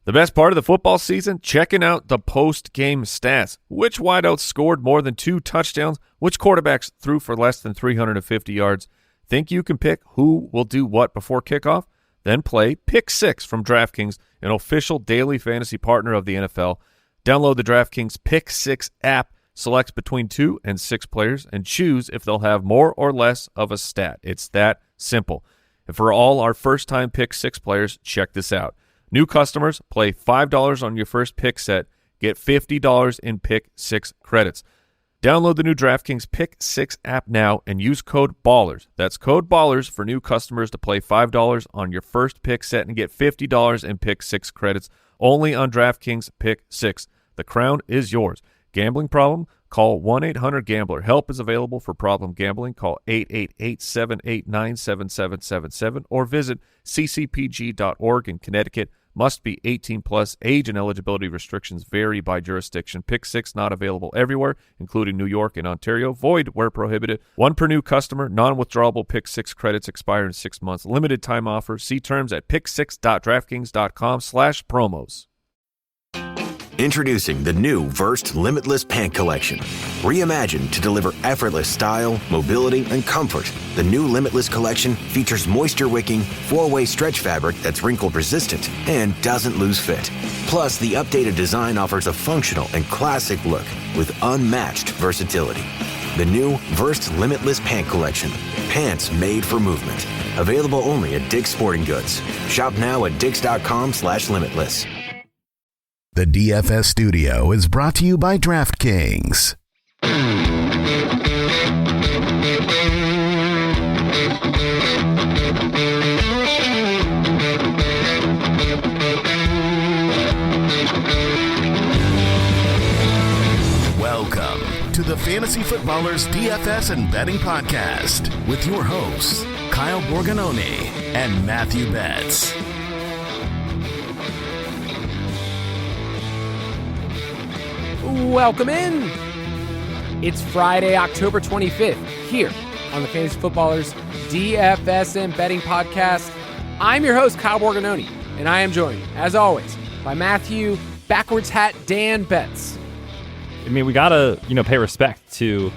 The best part of the football season? Checking out the post-game stats. Which wideouts scored more than 2 touchdowns? Which quarterbacks threw for less than 350 yards? Think you can pick who will do what before kickoff? Then play Pick 6 from DraftKings, an official daily fantasy partner of the NFL. Download the DraftKings Pick 6 app, select between 2 and 6 players, and choose if they'll have more or less of a stat. It's that simple. And for all our first-time Pick 6 players, check this out. New customers, play $5 on your first pick set, get $50 in Pick 6 credits. Download the new DraftKings Pick 6 app now and use code BALLERS. That's code BALLERS for new customers to play $5 on your first pick set and get $50 in Pick 6 credits only on DraftKings Pick 6. The crown is yours. Gambling problem? Call 1-800-GAMBLER. Help is available for problem gambling. Call 888-789-7777 or visit ccpg.org in Connecticut. Must be 18 plus. Age and eligibility restrictions vary by jurisdiction. Pick 6 not available everywhere, including New York and Ontario. Void where prohibited. 1 per new customer. Non-withdrawable Pick 6 credits expire in 6 months. Limited time offer. See terms at pick6.draftkings.com/promos. Introducing the new Versed Limitless Pant Collection. Reimagined to deliver effortless style, mobility, and comfort, the new Limitless Collection features moisture-wicking, 4-way stretch fabric that's wrinkle-resistant and doesn't lose fit. Plus, the updated design offers a functional and classic look with unmatched versatility. The new Versed Limitless Pant Collection. Pants made for movement. Available only at Dick's Sporting Goods. Shop now at dicks.com/limitless. The DFS Studio is brought to you by DraftKings. Welcome to the Fantasy Footballers DFS and Betting Podcast with your hosts, Kyle Borganoni and Matthew Betz. Welcome in. It's Friday, October 25th, here on the Fantasy Footballers DFS and Betting Podcast. I'm your host, Kyle Borganoni, and I am joined, as always, by Matthew Backwards Hat Dan Betz. I mean, we gotta, pay respect to.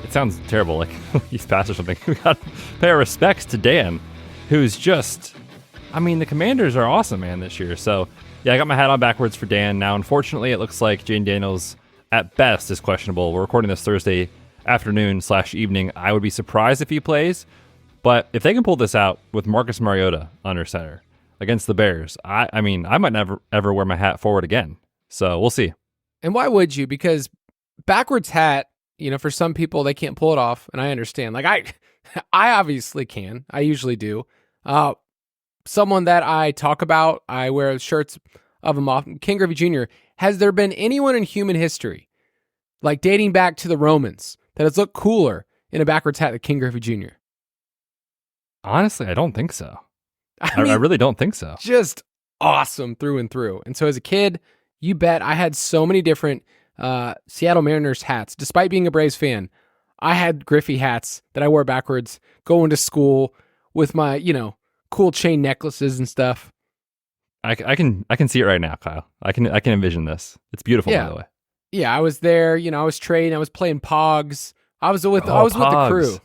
It sounds terrible, like he's passed or something. We gotta pay our respects to Dan, who's just. The Commanders are awesome, man, this year. So. Yeah, I got my hat on backwards for Dan. Now, unfortunately, it looks like Jane Daniels, at best, is questionable. We're recording this Thursday afternoon/evening. I would be surprised if he plays. But if they can pull this out with Marcus Mariota under center against the Bears, I might never, ever wear my hat forward again. So we'll see. And why would you? Because backwards hat, for some people, they can't pull it off. And I understand. Like, I obviously can. I usually do. Someone that I talk about, I wear shirts of him often, King Griffey Jr. Has there been anyone in human history, like dating back to the Romans, that has looked cooler in a backwards hat than King Griffey Jr.? Honestly, I don't think so. I really don't think so. Just awesome through and through. And so as a kid, you bet I had so many different Seattle Mariners hats. Despite being a Braves fan, I had Griffey hats that I wore backwards going to school with my, cool chain necklaces and stuff. I can see it right now, Kyle. I can envision this. It's beautiful, by the way. Yeah, I was there. I was trading. I was playing Pogs. I was with the crew.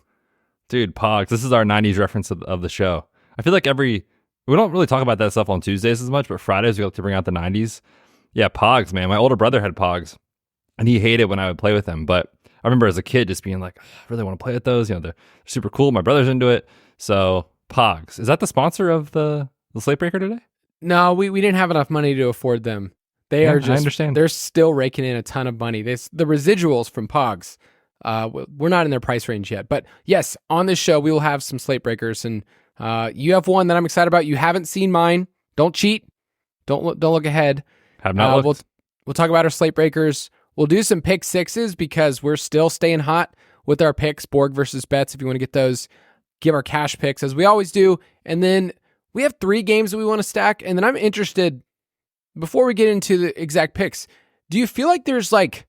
Dude, Pogs. This is our 90s reference of the show. I feel like we don't really talk about that stuff on Tuesdays as much, but Fridays we like to bring out the 90s. Yeah, Pogs, man. My older brother had Pogs, and he hated when I would play with him. But I remember as a kid just being like, I really want to play with those. They're super cool. My brother's into it. So Pogs. Is that the sponsor of the Slate Breaker today? No, we didn't have enough money to afford them. They are just, I understand. They're still raking in a ton of money. The residuals from Pogs, we're not in their price range yet. But yes, on this show, we will have some Slate Breakers. And you have one that I'm excited about. You haven't seen mine. Don't cheat. Don't look ahead. Have not looked. We'll talk about our Slate Breakers. We'll do some pick sixes because we're still staying hot with our picks, Borg versus Betz, if you want to get those. Give our cash picks as we always do. And then we have 3 games that we want to stack. And then I'm interested, before we get into the exact picks, do you feel like there's like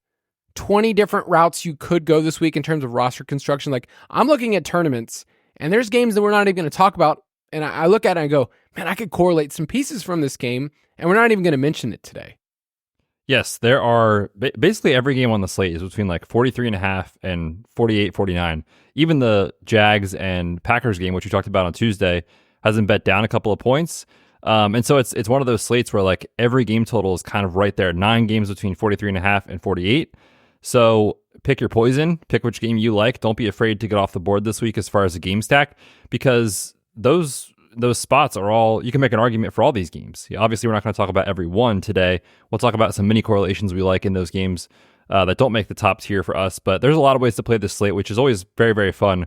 20 different routes you could go this week in terms of roster construction? Like, I'm looking at tournaments and there's games that we're not even going to talk about. And I look at it and I go, man, I could correlate some pieces from this game And we're not even going to mention it today. Yes, there are basically every game on the slate is between like 43.5 and 48, 49. Even the Jags and Packers game, which we talked about on Tuesday, hasn't bet down a couple of points. And so it's one of those slates where like every game total is kind of right there. 9 games between 43.5 and 48. So pick your poison, pick which game you like. Don't be afraid to get off the board this week as far as a game stack, because those spots are all, you can make an argument for all these games. Obviously, we're not going to talk about every one today. We'll talk about some mini correlations we like in those games that don't make the top tier for us. But there's a lot of ways to play this slate, which is always very, very fun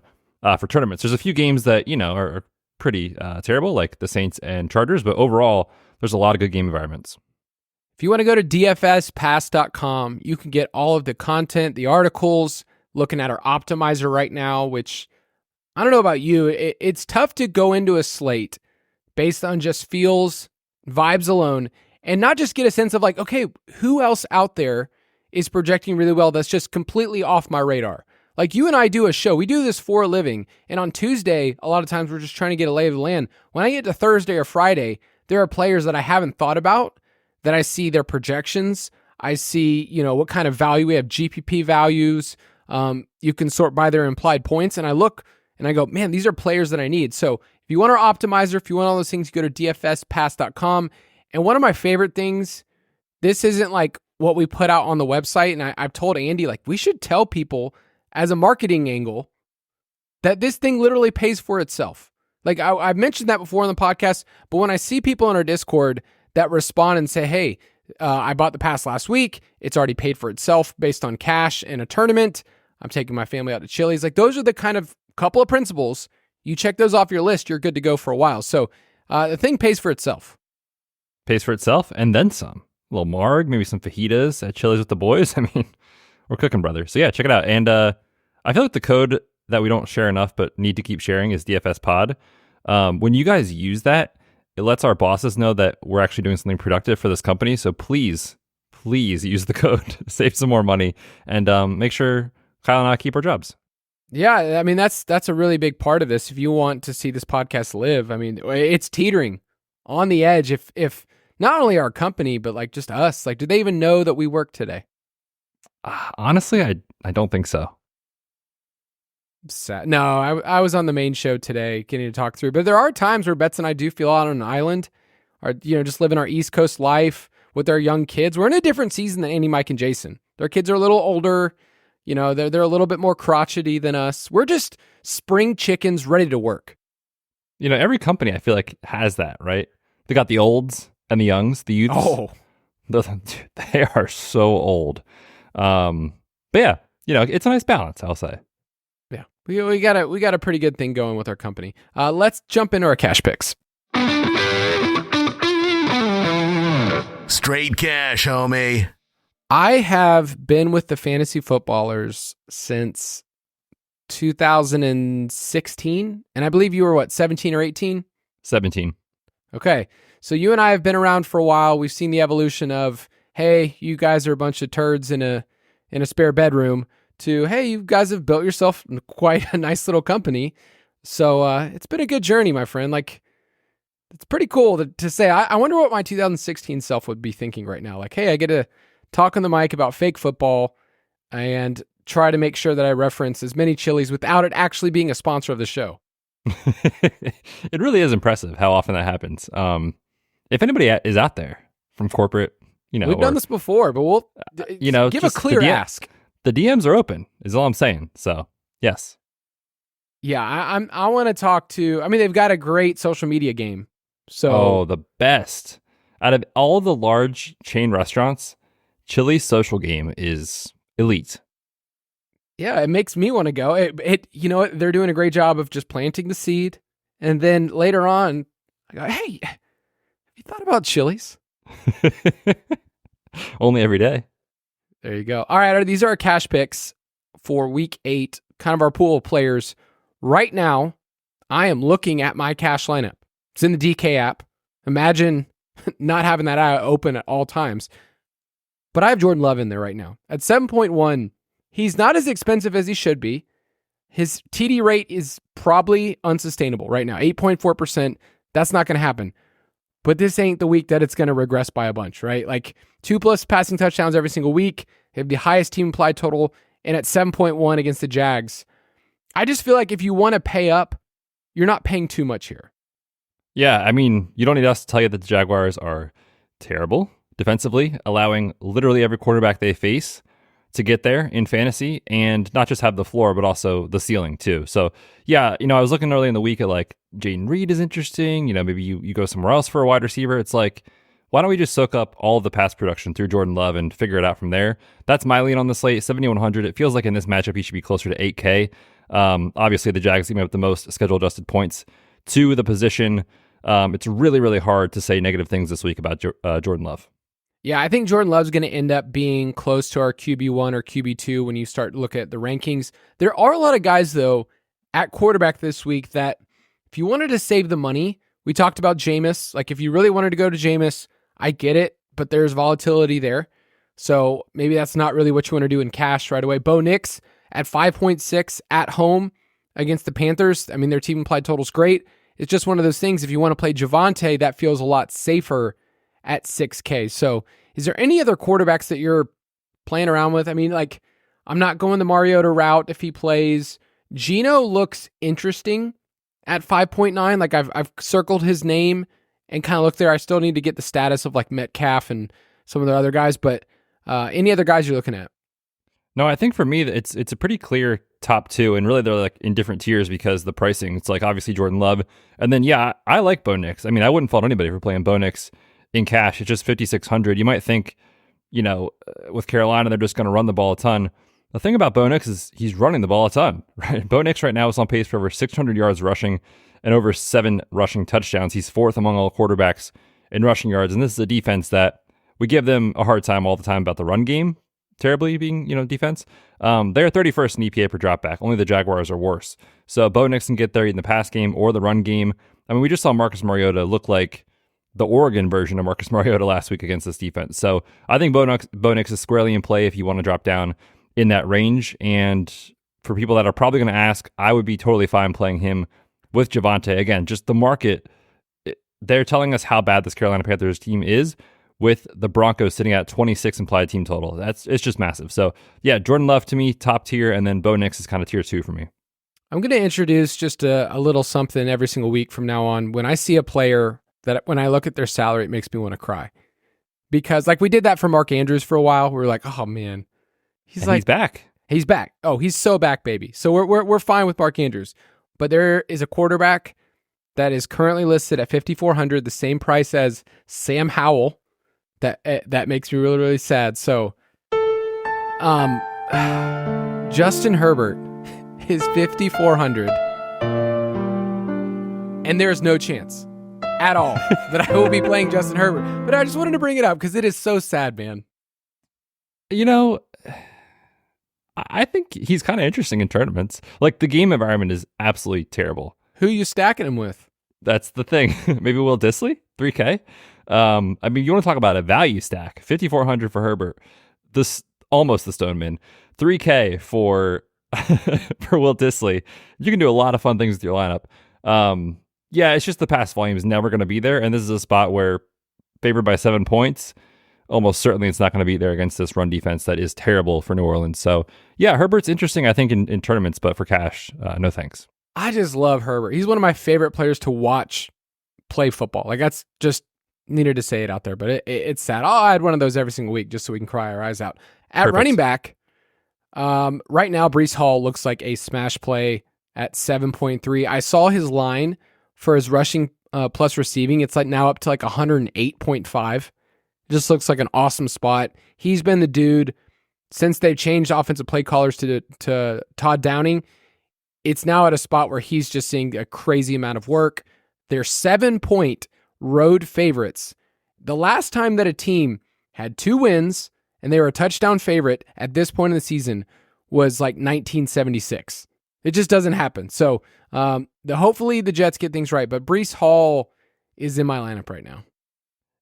for tournaments. There's a few games that, are pretty terrible, like the Saints and Chargers. But overall, there's a lot of good game environments. If you want to go to dfspass.com, you can get all of the content, the articles, looking at our optimizer right now, which I don't know about you. It's tough to go into a slate based on just feels, vibes alone, and not just get a sense of like, okay, who else out there is projecting really well that's just completely off my radar. Like you and I do a show. We do this for a living. And on Tuesday, a lot of times we're just trying to get a lay of the land. When I get to Thursday or Friday, there are players that I haven't thought about that I see their projections. I see, what kind of value we have, GPP values. You can sort by their implied points. And I look and I go, man, these are players that I need. So if you want our optimizer, if you want all those things, you go to dfspass.com. And one of my favorite things, this isn't like what we put out on the website. And I've told Andy, like, we should tell people as a marketing angle that this thing literally pays for itself. Like I've mentioned that before on the podcast, but when I see people in our Discord that respond and say, hey, I bought the pass last week. It's already paid for itself based on cash in a tournament. I'm taking my family out to Chili's. Like those are the kind of couple of principles. You check those off your list, you're good to go for a while. So the thing pays for itself. Pays for itself and then some. A little marg, maybe some fajitas at Chili's with the boys. I mean, we're cooking, brother. So yeah, check it out. And I feel like the code that we don't share enough but need to keep sharing is DFS Pod. When you guys use that, it lets our bosses know that we're actually doing something productive for this company. So please use the code, save some more money, and make sure Kyle and I keep our jobs. Yeah, I mean, that's a really big part of this. If you want to see this podcast live, I mean, it's teetering on the edge. If not only our company, but like just us, like, do they even know that we work today? Honestly, I don't think so. Sad. No, I was on the main show today getting to talk through, but there are times where Betz and I do feel out on an island, or just living our East Coast life with our young kids. We're in a different season than Andy, Mike, and Jason. Their kids are a little older. They're a little bit more crotchety than us. We're just spring chickens ready to work. Every company I feel like has that, right? They got the olds and the youngs, the youths. Oh, they are so old. But yeah, it's a nice balance, I'll say. Yeah, we got a pretty good thing going with our company. Let's jump into our cash picks. Straight cash, homie. I have been with the Fantasy Footballers since 2016, and I believe you were 17 or 18? 17. Okay, so you and I have been around for a while. We've seen the evolution of, hey, you guys are a bunch of turds in a spare bedroom, to, hey, you guys have built yourself quite a nice little company. So it's been a good journey, my friend. Like, it's pretty cool to say. I wonder what my 2016 self would be thinking right now. Like, hey, I get to talk on the mic about fake football and try to make sure that I reference as many Chili's without it actually being a sponsor of the show. It really is impressive how often that happens. If anybody is out there from corporate, we've done this before, but we'll give a clear ask. The DMs are open, is all I'm saying. So yes. Yeah, I want to talk to. I mean, they've got a great social media game. So the best out of all the large chain restaurants, Chili's social game is elite. Yeah, it makes me want to go. They're doing a great job of just planting the seed, and then later on, I go, hey, have you thought about Chili's? Only every day. There you go. All right, these are our cash picks for week 8, kind of our pool of players. Right now, I am looking at my cash lineup. It's in the DK app. Imagine not having that open at all times. But I have Jordan Love in there right now. At 7.1, he's not as expensive as he should be. His TD rate is probably unsustainable right now. 8.4%. That's not going to happen. but this ain't the week that it's going to regress by a bunch, right? Like 2+ passing touchdowns every single week. They have the highest team implied total, and at 7.1 against the Jags. I just feel like if you want to pay up, you're not paying too much here. Yeah, I mean, you don't need us to tell you that the Jaguars are terrible defensively, allowing literally every quarterback they face to get there in fantasy and not just have the floor, but also the ceiling too. So yeah, I was looking early in the week at like Jaden Reed is interesting. Maybe you go somewhere else for a wide receiver. It's like, why don't we just soak up all of the pass production through Jordan Love and figure it out from there? That's my lean on the slate, 7,100. It feels like in this matchup, he should be closer to 8K. Obviously the Jags give up the most schedule adjusted points to the position. It's really, really hard to say negative things this week about Jordan Love. Yeah, I think Jordan Love's going to end up being close to our QB1 or QB2 when you start to look at the rankings. There are a lot of guys, though, at quarterback this week that if you wanted to save the money, we talked about Jameis. Like, if you really wanted to go to Jameis, I get it, but there's volatility there. So maybe that's not really what you want to do in cash right away. Bo Nix at 5.6 at home against the Panthers. I mean, their team implied total's great. It's just one of those things. If you want to play Javonte, that feels a lot safer at 6K. So is there any other quarterbacks that you're playing around with? I mean, like, I'm not going the Mariota route if he plays. Geno looks interesting at 5.9. Like, I've circled his name and kind of looked there. I still need to get the status of like Metcalf and some of the other guys, but any other guys you're looking at? No, I think for me, it's a pretty clear top two, and really they're like in different tiers because the pricing, it's like obviously Jordan Love. And then, yeah, I like Bo Nix. I mean, I wouldn't fault anybody for playing Bo Nix in cash. It's just 5,600. You might think, with Carolina, they're just going to run the ball a ton. The thing about Bo Nix is he's running the ball a ton, right? Bo Nix right now is on pace for over 600 yards rushing and over 7 rushing touchdowns. He's 4th among all quarterbacks in rushing yards. And this is a defense that we give them a hard time all the time about the run game, terribly being, defense. They're 31st in EPA per dropback. Only the Jaguars are worse. So Bo Nix can get there in the pass game or the run game. I mean, we just saw Marcus Mariota look like the Oregon version of Marcus Mariota last week against this defense. So I think Bo Nix is squarely in play if you want to drop down in that range. And for people that are probably going to ask, I would be totally fine playing him with Javonte. Again, just the market, they're telling us how bad this Carolina Panthers team is, with the Broncos sitting at 26 implied team total. It's just massive. So yeah, Jordan Love to me, top tier, and then Bo Nix is kind of tier 2 for me. I'm going to introduce just a little something every single week from now on. When I see a player that when I look at their salary, it makes me want to cry. Because like we did that for Mark Andrews for a while. We were like, oh man, he's back. He's back. Oh, he's so back, baby. So we're fine with Mark Andrews. But there is a quarterback that is currently listed at 5,400, the same price as Sam Howell. That makes me really, really sad. So, Justin Herbert is 5,400, and there's no chance at all that I will be playing Justin Herbert. But I just wanted to bring it up because it is so sad, man. I think he's kind of interesting in tournaments. Like, the game environment is absolutely terrible. Who are you stacking him with? That's the thing. Maybe Will Dissly, 3K. I mean, you want to talk about a value stack, 5,400 for Herbert. This almost the Stoneman, 3K for Will Dissly. You can do a lot of fun things with your lineup. Yeah, it's just the pass volume is never going to be there, and this is a spot where favored by 7 points, almost certainly it's not going to be there against this run defense that is terrible for New Orleans. So yeah, Herbert's interesting, I think, in tournaments, but for cash, no thanks. I just love Herbert. He's one of my favorite players to watch play football. Like, that's just needed to say it out there, but it's sad. I had one of those every single week just so we can cry our eyes out. At Perfect. Running back, right now, Breece Hall looks like a smash play at 7.3. I saw his line for his rushing plus receiving. It's like now up to like 108.5. Just looks like an awesome spot. He's been the dude since they've changed offensive play callers to Todd Downing. It's now at a spot where he's just seeing a crazy amount of work. They're 7-point road favorites. The last time that a team had 2 wins and they were a touchdown favorite at this point in the season was like 1976. It just doesn't happen. So hopefully the Jets get things right, but Breece Hall is in my lineup right now.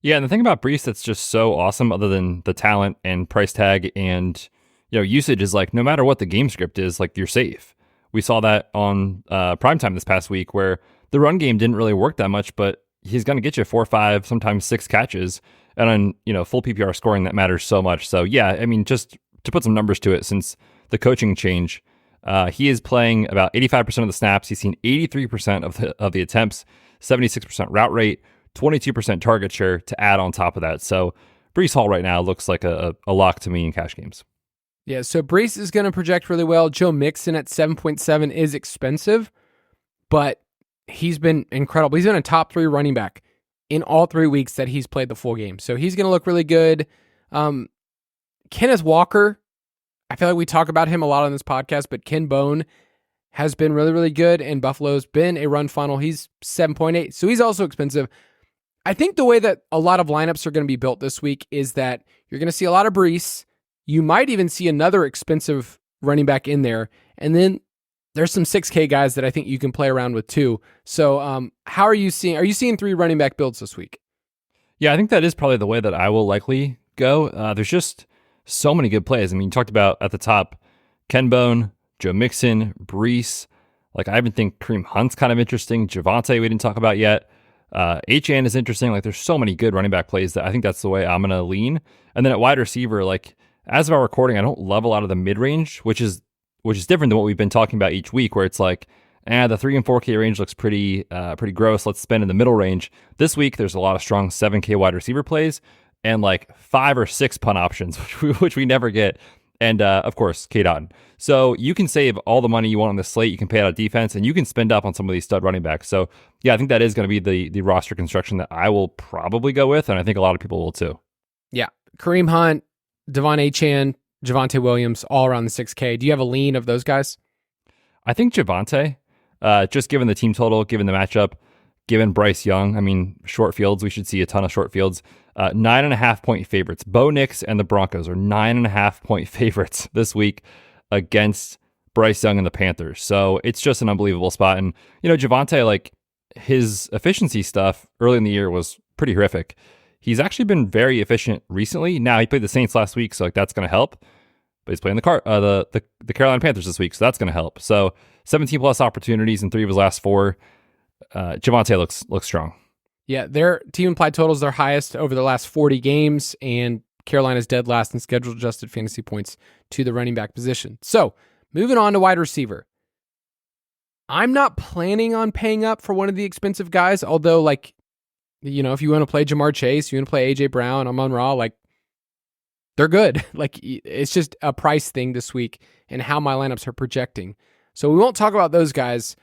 Yeah, and the thing about Breece that's just so awesome, other than the talent and price tag and usage, is like no matter what the game script is, like you're safe. We saw that on primetime this past week where the run game didn't really work that much, but he's going to get you 4 or 5, sometimes 6 catches. And on, full PPR scoring, that matters so much. So yeah, I mean, just to put some numbers to it, since the coaching change, he is playing about 85% of the snaps. He's seen 83% of the attempts, 76% route rate, 22% target share to add on top of that. So Breece Hall right now looks like a lock to me in cash games. Yeah, so Breece is going to project really well. Joe Mixon at 7.7 is expensive, but he's been incredible. He's been a top 3 running back in all 3 weeks that he's played the full game. So he's going to look really good. Kenneth Walker, I feel like we talk about him a lot on this podcast, but Ken Bone has been really, really good, and Buffalo's been a run funnel. He's 7.8, so he's also expensive. I think the way that a lot of lineups are going to be built this week is that you're going to see a lot of Breece. You might even see another expensive running back in there, and then there's some 6K guys that I think you can play around with too. So how are you seeing 3 running back builds this week? Yeah, I think that is probably the way that I will likely go. There's just so many good plays. I mean, you talked about at the top, Ken Bone, Joe Mixon, Breece. Like, I even think Kareem Hunt's kind of interesting. Javonte we didn't talk about yet. HN is interesting. Like, there's so many good running back plays that I think that's the way I'm going to lean. And then at wide receiver, like, as of our recording, I don't love a lot of the mid-range, which is different than what we've been talking about each week, where it's like, the 3 and 4K range looks pretty gross. Let's spend in the middle range. This week, there's a lot of strong 7K wide receiver plays and like 5 or 6 punt options, which we never get. And of course, K. Dotton. So you can save all the money you want on the slate. You can pay out of defense, and you can spend up on some of these stud running backs. So yeah, I think that is going to be the roster construction that I will probably go with, and I think a lot of people will too. Yeah, Kareem Hunt, Devon Achane, Javonte Williams, all around the 6K. Do you have a lean of those guys? I think Javonte, just given the team total, given the matchup, given Bryce Young, I mean, short fields, we should see a ton of short fields. 9.5 point favorites. Bo Nix and the Broncos are 9.5 point favorites this week against Bryce Young and the Panthers. So it's just an unbelievable spot. And, Javonte, like, his efficiency stuff early in the year was pretty horrific. He's actually been very efficient recently. Now, he played the Saints last week, so like that's going to help. But he's playing the Carolina Panthers this week, so that's going to help. So 17 plus opportunities in 3 of his last 4. Javonte looks strong. Yeah, their team implied totals their highest over the last 40 games, and Carolina's dead last in schedule adjusted fantasy points to the running back position. So moving on to wide receiver. I'm not planning on paying up for one of the expensive guys, although if you want to play Jamar Chase, you want to play AJ Brown, Amon-Ra, they're good. It's just a price thing this week and how my lineups are projecting. So we won't talk about those guys.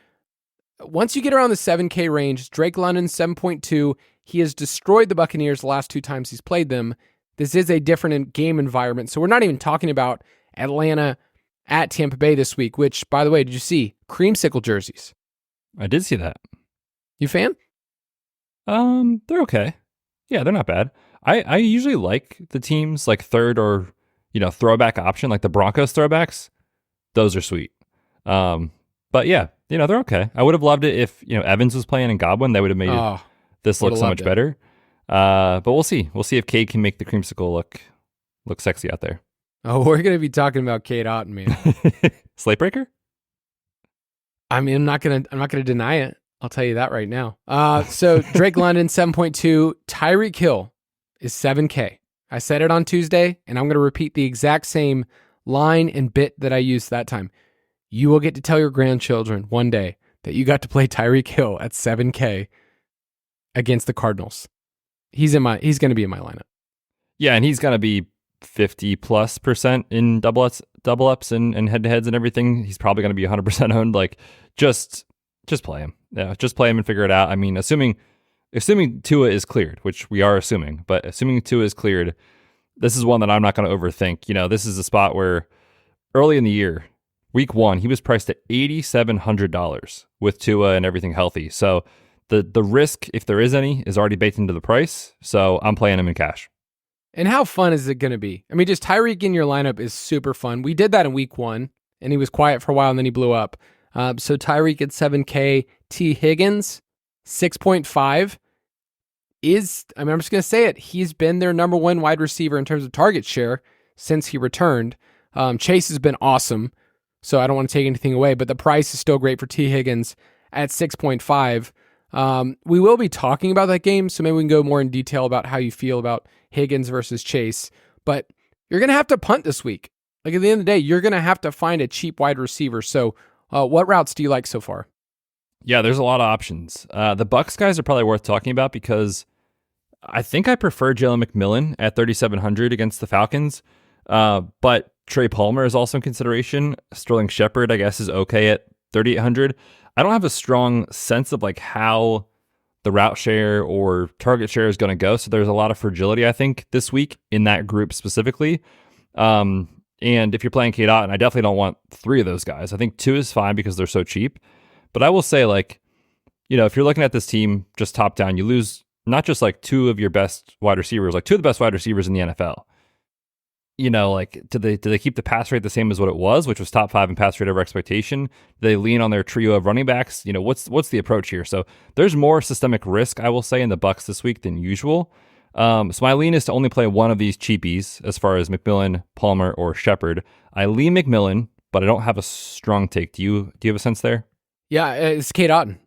Once you get around the 7K range, Drake London, 7.2. He has destroyed the Buccaneers the last 2 times he's played them. This is a different game environment. So we're not even talking about Atlanta at Tampa Bay this week, which, by the way, did you see? Creamsicle jerseys. I did see that. You a fan? They're okay. Yeah, they're not bad. I usually like the teams like third or, throwback option, like the Broncos throwbacks. Those are sweet. But yeah, they're okay. I would have loved it if, Evans was playing and Godwin. They would have made this look so much better. But we'll see. We'll see if Cade can make the creamsicle look sexy out there. Oh, we're going to be talking about Cade Otton, man. Slate breaker? I mean, I'm not going to deny it. I'll tell you that right now. So Drake London, 7.2. Tyreek Hill is 7K. I said it on Tuesday, and I'm going to repeat the exact same line and bit that I used that time. You will get to tell your grandchildren one day that you got to play Tyreek Hill at 7K against the Cardinals. He's going to be in my lineup. Yeah, and he's going to be 50+% in double ups and head to heads and everything. He's probably going to be 100% owned. Just play him. Yeah, just play him and figure it out. I mean, assuming Tua is cleared, which we are assuming, but assuming Tua is cleared, this is one that I'm not going to overthink. This is a spot where early in the year, week 1, he was priced at $8,700 with Tua and everything healthy. So the risk, if there is any, is already baked into the price. So I'm playing him in cash. And how fun is it going to be? I mean, just Tyreek in your lineup is super fun. We did that in week 1, and he was quiet for a while, and then he blew up. So Tyreek at 7K. T. Higgins, 6.5. I'm just going to say it. He's been their number 1 wide receiver in terms of target share since he returned. Chase has been awesome, so I don't want to take anything away, but the price is still great for T. Higgins at 6.5. We will be talking about that game, so maybe we can go more in detail about how you feel about Higgins versus Chase. But you're going to have to punt this week. Like at the end of the day, you're going to have to find a cheap wide receiver. So what routes do you like so far? Yeah, there's a lot of options. The Bucks guys are probably worth talking about because I think I prefer Jalen McMillan at 3,700 against the Falcons. But Trey Palmer is also in consideration. Sterling Shepard, I guess, is okay at 3,800. I don't have a strong sense of like how the route share or target share is going to go. So there's a lot of fragility, I think, this week in that group specifically. And if you're playing Kate Otten, I definitely don't want 3 of those guys. I think 2 is fine because they're so cheap. But I will say, like, if you're looking at this team just top down, you lose not just like 2 of your best wide receivers, like 2 of the best wide receivers in the NFL. Like, do they keep the pass rate the same as what it was, which was top 5 in pass rate over expectation? Do they lean on their trio of running backs? What's the approach here? So there's more systemic risk, I will say, in the Bucks this week than usual. So my lean is to only play one of these cheapies as far as McMillan, Palmer, or Shepard. I lean McMillan, but I don't have a strong take. Do you have a sense there? Yeah, it's Kate Otten.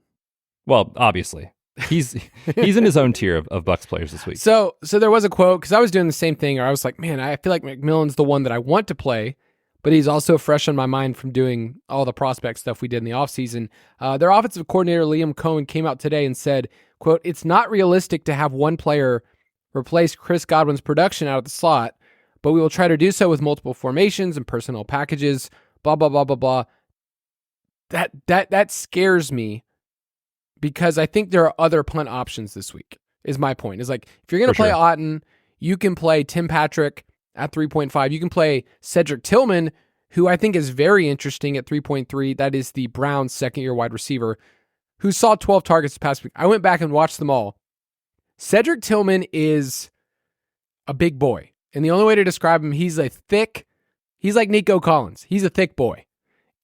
Well, obviously. He's in his own tier of Bucks players this week. So there was a quote, because I was doing the same thing, or I was like, man, I feel like McMillan's the one that I want to play, but he's also fresh on my mind from doing all the prospect stuff we did in the offseason. Their offensive coordinator, Liam Cohen, came out today and said, quote, "It's not realistic to have one player replace Chris Godwin's production out of the slot, but we will try to do so with multiple formations and personnel packages, blah, blah, blah, blah, blah." That scares me, because I think there are other punt options this week, is my point. Is like, if you're going to play Otten, you can play Tim Patrick at 3.5. You can play Cedric Tillman, who I think is very interesting at 3.3. That is the Browns' second-year wide receiver, who saw 12 targets this past week. I went back and watched them all. Cedric Tillman is a big boy. And the only way to describe him, he's like Nico Collins. He's a thick boy.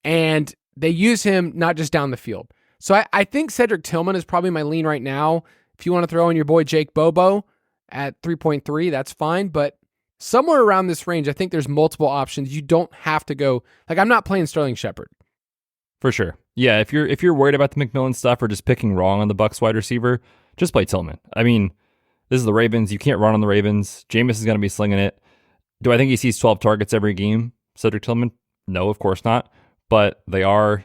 And they use him not just down the field. So I think Cedric Tillman is probably my lean right now. If you want to throw in your boy Jake Bobo at 3.3, that's fine. But somewhere around this range, I think there's multiple options. You don't have to go, like, I'm not playing Sterling Shepard. For sure. Yeah, if you're worried about the McMillan stuff or just picking wrong on the Bucks wide receiver, just play Tillman. I mean, this is the Ravens. You can't run on the Ravens. Jameis is going to be slinging it. Do I think he sees 12 targets every game, Cedric Tillman? No, of course not. But they are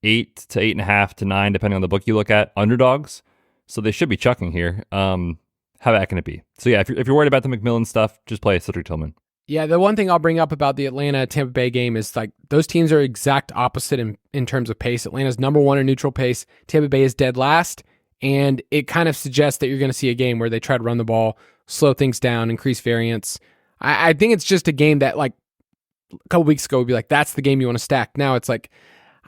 8 to 8.5 to 9, depending on the book you look at, underdogs. So they should be chucking here. How bad can it be? So yeah, if you're worried about the McMillan stuff, just play Cedric Tillman. Yeah, the one thing I'll bring up about the Atlanta-Tampa Bay game is like those teams are exact opposite in terms of pace. Atlanta's number 1 in neutral pace. Tampa Bay is dead last. And it kind of suggests that you're going to see a game where they try to run the ball, slow things down, increase variance. I think it's just a game that, like, a couple weeks ago would be like, that's the game you want to stack. Now it's like,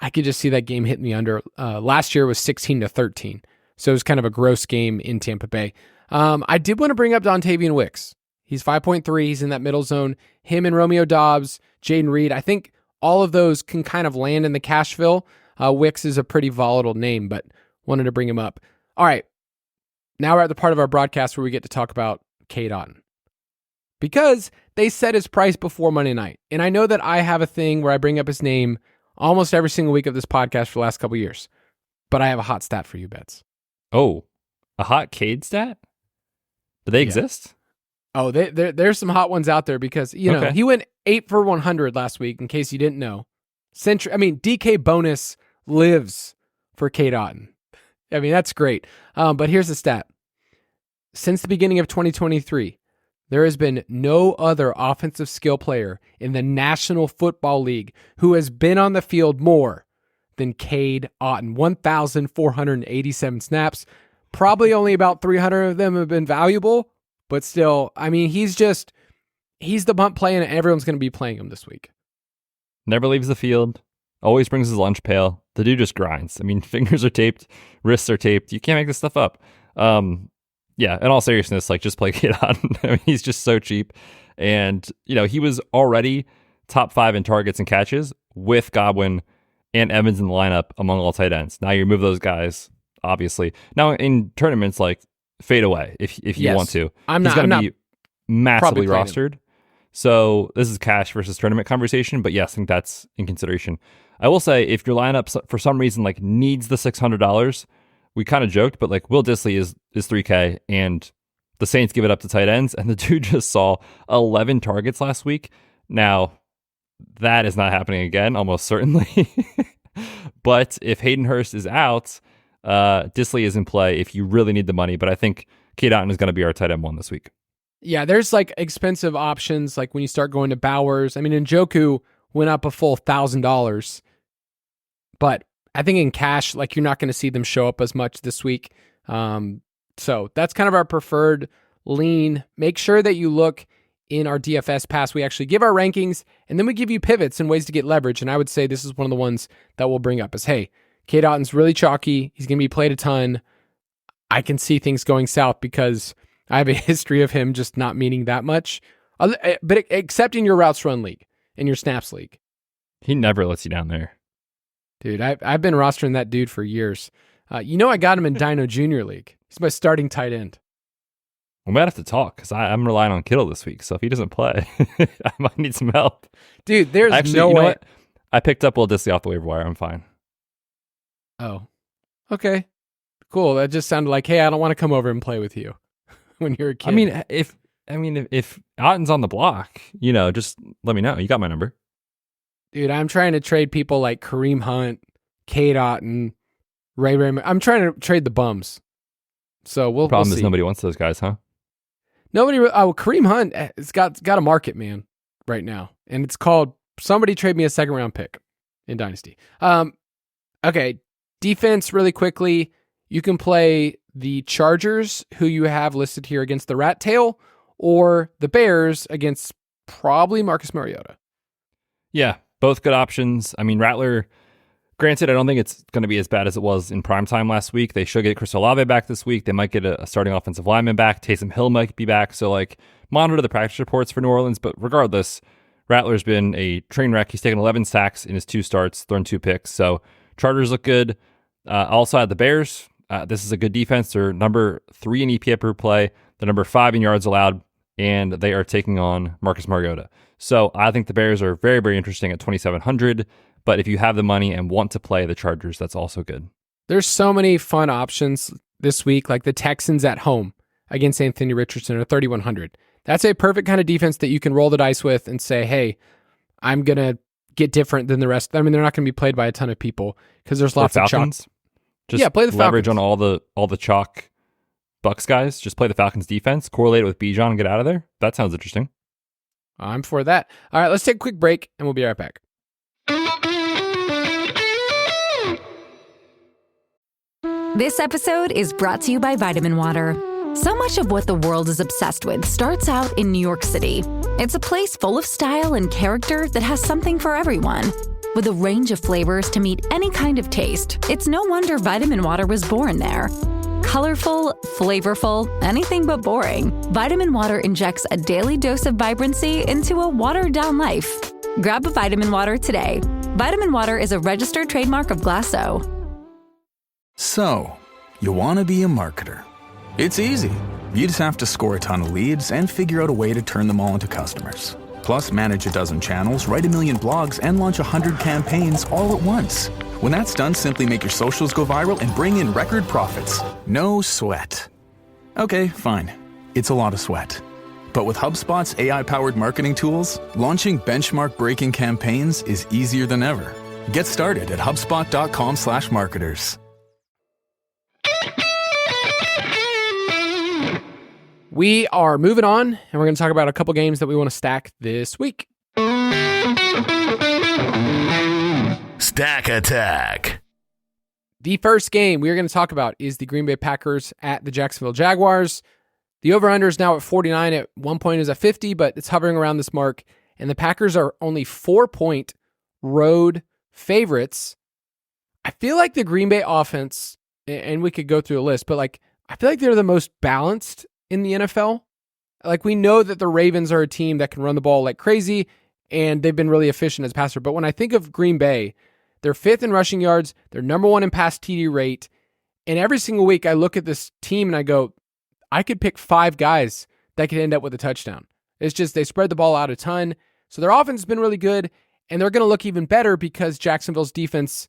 I could just see that game hitting the under. Last year was 16-13. So it was kind of a gross game in Tampa Bay. I did want to bring up Dontavian Wicks. He's 5.3. He's in that middle zone. Him and Romeo Doubs, Jaden Reed. I think all of those can kind of land in the Cashville. Wicks is a pretty volatile name, but wanted to bring him up. All right. Now we're at the part of our broadcast where we get to talk about Kate Otten, because they set his price before Monday night. And I know that I have a thing where I bring up his name almost every single week of this podcast for the last couple of years. But I have a hot stat for you, Betz. Oh, a hot Cade stat? Do they exist? Oh, there's some hot ones out there because, know, he went 8 for 100 last week, in case you didn't know. DK bonus lives for Kate Otten. I mean, that's great. But here's the stat. Since the beginning of 2023, there has been no other offensive skill player in the National Football League who has been on the field more than Cade Otten. 1,487 snaps. Probably only about 300 of them have been valuable, but still, I mean, he's the bunt play, and everyone's going to be playing him this week. Never leaves the field. Always brings his lunch pail. The dude just grinds. I mean, fingers are taped, wrists are taped. You can't make this stuff up. Yeah, in all seriousness, like, just play Kate Otten. I mean, he's just so cheap. And, he was already top 5 in targets and catches with Godwin and Evans in the lineup among all tight ends. Now you remove those guys, obviously. Now in tournaments, like, fade away if you want to. He's going to be massively rostered. So this is cash versus tournament conversation, but yes, I think that's in consideration. I will say, if your lineup for some reason like needs the $600, we kind of joked, but like Will Dissly is 3K, and the Saints give it up to tight ends, and the dude just saw 11 targets last week. Now, that is not happening again, almost certainly. But if Hayden Hurst is out, Dissly is in play if you really need the money. But I think Cade Otton is going to be our tight end one this week. Yeah, there's like expensive options, like when you start going to Bowers. I mean, Njoku went up a full $1,000, but I think in cash, like you're not going to see them show up as much this week. So that's kind of our preferred lean. Make sure that you look in our DFS pass. We actually give our rankings, and then we give you pivots and ways to get leverage. And I would say this is one of the ones that we'll bring up is, hey, Cade Otton's really chalky. He's going to be played a ton. I can see things going south because I have a history of him just not meaning that much. But except in your routes run league, in your snaps league. He never lets you down there. Dude, I've been rostering that dude for years. I got him in Dino Junior League. He's my starting tight end. We might have to talk because I'm relying on Kittle this week. So if he doesn't play, I might need some help. Dude, there's actually, no you know way. what? I picked up Will Dissly off the waiver wire. I'm fine. Oh, okay, cool. That just sounded like, hey, I don't want to come over and play with you when you're a kid. If Otton's on the block, just let me know. You got my number. Dude, I'm trying to trade people like Kareem Hunt, Cade Otton, Ray Raymond. I'm trying to trade the bums. So we'll Problem see. is nobody wants those guys, huh? Nobody. Kareem Hunt has got a market, man, right now, and it's called somebody trade me a second round pick in Dynasty. Okay, defense really quickly. You can play the Chargers, who you have listed here, against the Rat Tail, or the Bears against probably Marcus Mariota. Yeah, both good options. I mean, Rattler, granted, I don't think it's going to be as bad as it was in primetime last week. They should get Chris Olave back this week. They might get a starting offensive lineman back. Taysom Hill might be back. So, monitor the practice reports for New Orleans. But regardless, Rattler's been a train wreck. He's taken 11 sacks in his 2 starts, thrown 2 picks. So, Chargers look good. Also had the Bears. This is a good defense. They're number 3 in EPA per play. They're number 5 in yards allowed. And they are taking on Marcus Mariota. So, I think the Bears are very, very interesting at 2,700. But if you have the money and want to play the Chargers, that's also good. There's so many fun options this week, like the Texans at home against Anthony Richardson at 3,100. That's a perfect kind of defense that you can roll the dice with and say, hey, I'm going to get different than the rest. I mean, they're not going to be played by a ton of people because there's lots of chalk. Just play the leverage Falcons. on all the chalk Bucks guys. Just play the Falcons defense, correlate it with Bijan and get out of there. That sounds interesting. I'm for that. All right, let's take a quick break and we'll be right back. This episode is brought to you by Vitamin Water. So much of what the world is obsessed with starts out in New York City. It's a place full of style and character that has something for everyone. With a range of flavors to meet any kind of taste, it's no wonder Vitamin Water was born there. Colorful, flavorful, anything but boring, Vitamin Water injects a daily dose of vibrancy into a watered-down life. Grab a Vitamin Water today. Vitamin Water is a registered trademark of Glasso. So, you want to be a marketer. It's easy. You just have to score a ton of leads and figure out a way to turn them all into customers. Plus, manage a dozen channels, write a million blogs, and launch 100 campaigns all at once. When that's done, simply make your socials go viral and bring in record profits. No sweat. Okay, fine. It's a lot of sweat. But with HubSpot's AI-powered marketing tools, launching benchmark-breaking campaigns is easier than ever. Get started at HubSpot.com/marketers. We are moving on, and we're going to talk about a couple games that we want to stack this week. Stack Attack. The first game we are going to talk about is the Green Bay Packers at the Jacksonville Jaguars. The over-under is now at 49. At one point it was at 50, but it's hovering around this mark. And the Packers are only 4-point road favorites. I feel like the Green Bay offense, and we could go through a list, but I feel like they're the most balanced in the NFL. We know that the Ravens are a team that can run the ball like crazy, and they've been really efficient as passer. But when I think of Green Bay, they're 5th in rushing yards, they're number 1 in pass TD rate, and every single week I look at this team and I go, I could pick 5 guys that could end up with a touchdown. It's just they spread the ball out a ton. So their offense has been really good, and they're going to look even better because Jacksonville's defense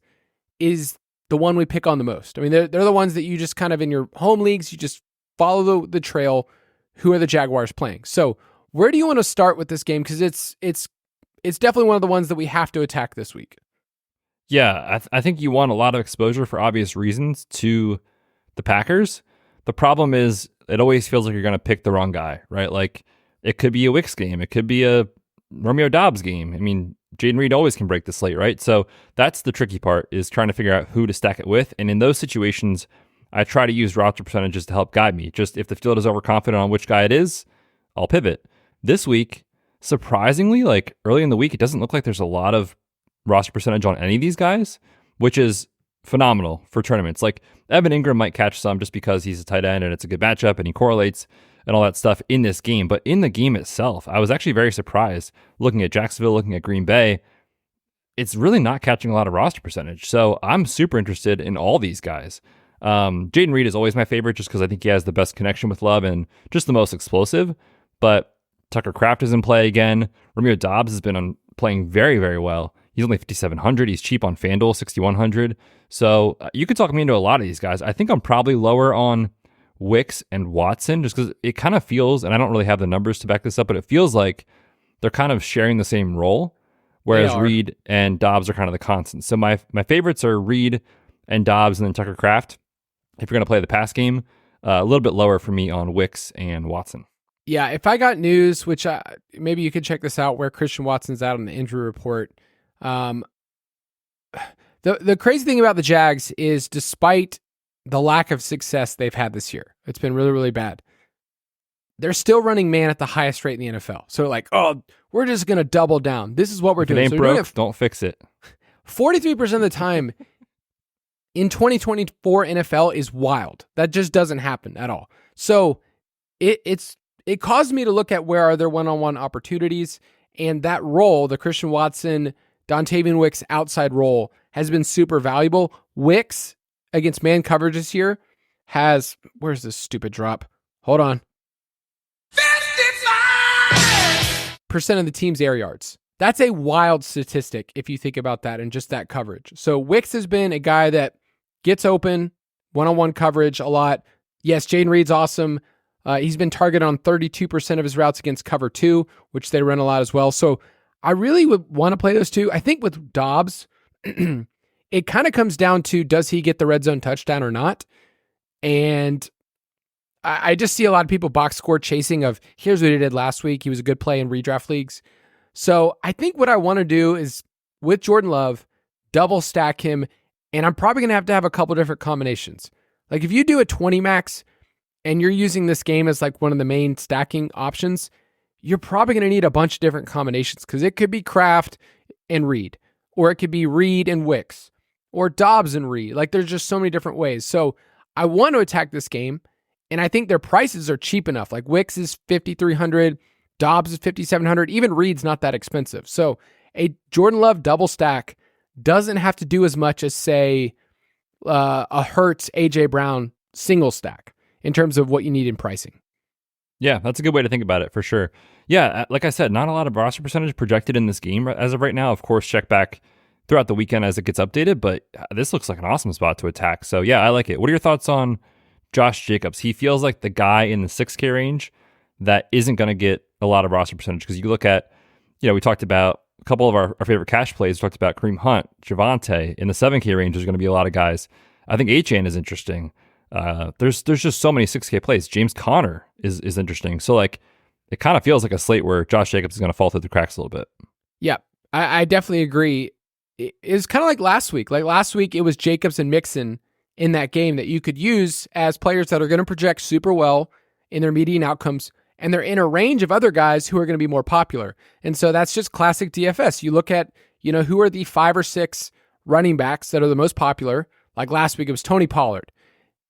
is the one we pick on the most. I mean, they're the ones that you just kind of in your home leagues, you just follow the trail. Who are the Jaguars playing? So where do you want to start with this game? Because it's definitely one of the ones that we have to attack this week. Yeah, I think you want a lot of exposure for obvious reasons to the Packers. The problem is it always feels like you're going to pick the wrong guy, right? Like it could be a Wicks game. It could be a Romeo Doubs game. I mean, Jaden Reed always can break the slate, right? So that's the tricky part, is trying to figure out who to stack it with. And in those situations, I try to use roster percentages to help guide me. Just if the field is overconfident on which guy it is, I'll pivot. This week, surprisingly, like early in the week, it doesn't look like there's a lot of roster percentage on any of these guys, which is phenomenal for tournaments. Like Evan Ingram might catch some just because he's a tight end and it's a good matchup and he correlates and all that stuff in this game. But in the game itself, I was actually very surprised looking at Jacksonville, looking at Green Bay. It's really not catching a lot of roster percentage. So I'm super interested in all these guys. Jaden Reed is always my favorite just because I think he has the best connection with Love and just the most explosive. But Tucker Kraft is in play again. Romeo Doubs has been playing very, very well. He's only 5,700. He's cheap on FanDuel, 6,100. So you could talk me into a lot of these guys. I think I'm probably lower on Wicks and Watson just because it kind of feels, and I don't really have the numbers to back this up, but it feels like they're kind of sharing the same role, whereas Reed and Doubs are kind of the constants. So my favorites are Reed and Doubs and then Tucker Kraft. If you're going to play the pass game, a little bit lower for me on Wicks and Watson. Yeah, if I got news, which maybe you could check this out, where Christian Watson's out on the injury report. The crazy thing about the Jags is despite the lack of success they've had this year, it's been really, really bad. They're still running man at the highest rate in the NFL. So like, oh, we're just going to double down. This is what we're doing. If it ain't broke, don't fix it. 43% of the time in 2024 NFL is wild. That just doesn't happen at all. So it caused me to look at where are there one-on-one opportunities, and that role, the Christian Watson, Dontavian Wicks outside role, has been super valuable. Wicks against man coverage this year has, where's this stupid drop? Hold on. 55% of the team's air yards. That's a wild statistic if you think about that and just that coverage. So Wicks has been a guy that gets open, one-on-one coverage a lot. Yes, Jaden Reed's awesome. He's been targeted on 32% of his routes against cover 2, which they run a lot as well. So I really would want to play those two. I think with Doubs, it kind of comes down to, does he get the red zone touchdown or not? And I just see a lot of people box score chasing of, here's what he did last week. He was a good play in redraft leagues. So I think what I want to do is, with Jordan Love, double stack him, and I'm probably going to have a couple different combinations. Like if you do a 20 max and you're using this game as like one of the main stacking options, you're probably going to need a bunch of different combinations because it could be Kraft and Reed, or it could be Reed and Wicks, or Doubs and Reed. Like there's just so many different ways. So I want to attack this game, and I think their prices are cheap enough. Like Wicks is 5,300, Doubs is 5,700, even Reed's not that expensive. So a Jordan Love double stack doesn't have to do as much as, say, a Hurts, AJ Brown single stack in terms of what you need in pricing. Yeah, that's a good way to think about it for sure. Yeah, like I said, not a lot of roster percentage projected in this game as of right now. Of course, check back throughout the weekend as it gets updated, but this looks like an awesome spot to attack. So yeah, I like it. What are your thoughts on Josh Jacobs? He feels like the guy in the 6K range that isn't going to get a lot of roster percentage because you look at, we talked about a couple of our favorite cash plays. We talked about Kareem Hunt, Javonte. In the 7K range, there's going to be a lot of guys. I think Achane is interesting. There's just so many 6K plays. James Conner is interesting. So like it kind of feels like a slate where Josh Jacobs is going to fall through the cracks a little bit. Yeah, I definitely agree. It's kind of like last week. Like last week, it was Jacobs and Mixon in that game that you could use as players that are going to project super well in their median outcomes, and they're in a range of other guys who are going to be more popular. And so that's just classic DFS. You look at, who are the 5 or 6 running backs that are the most popular. Like last week, it was Tony Pollard,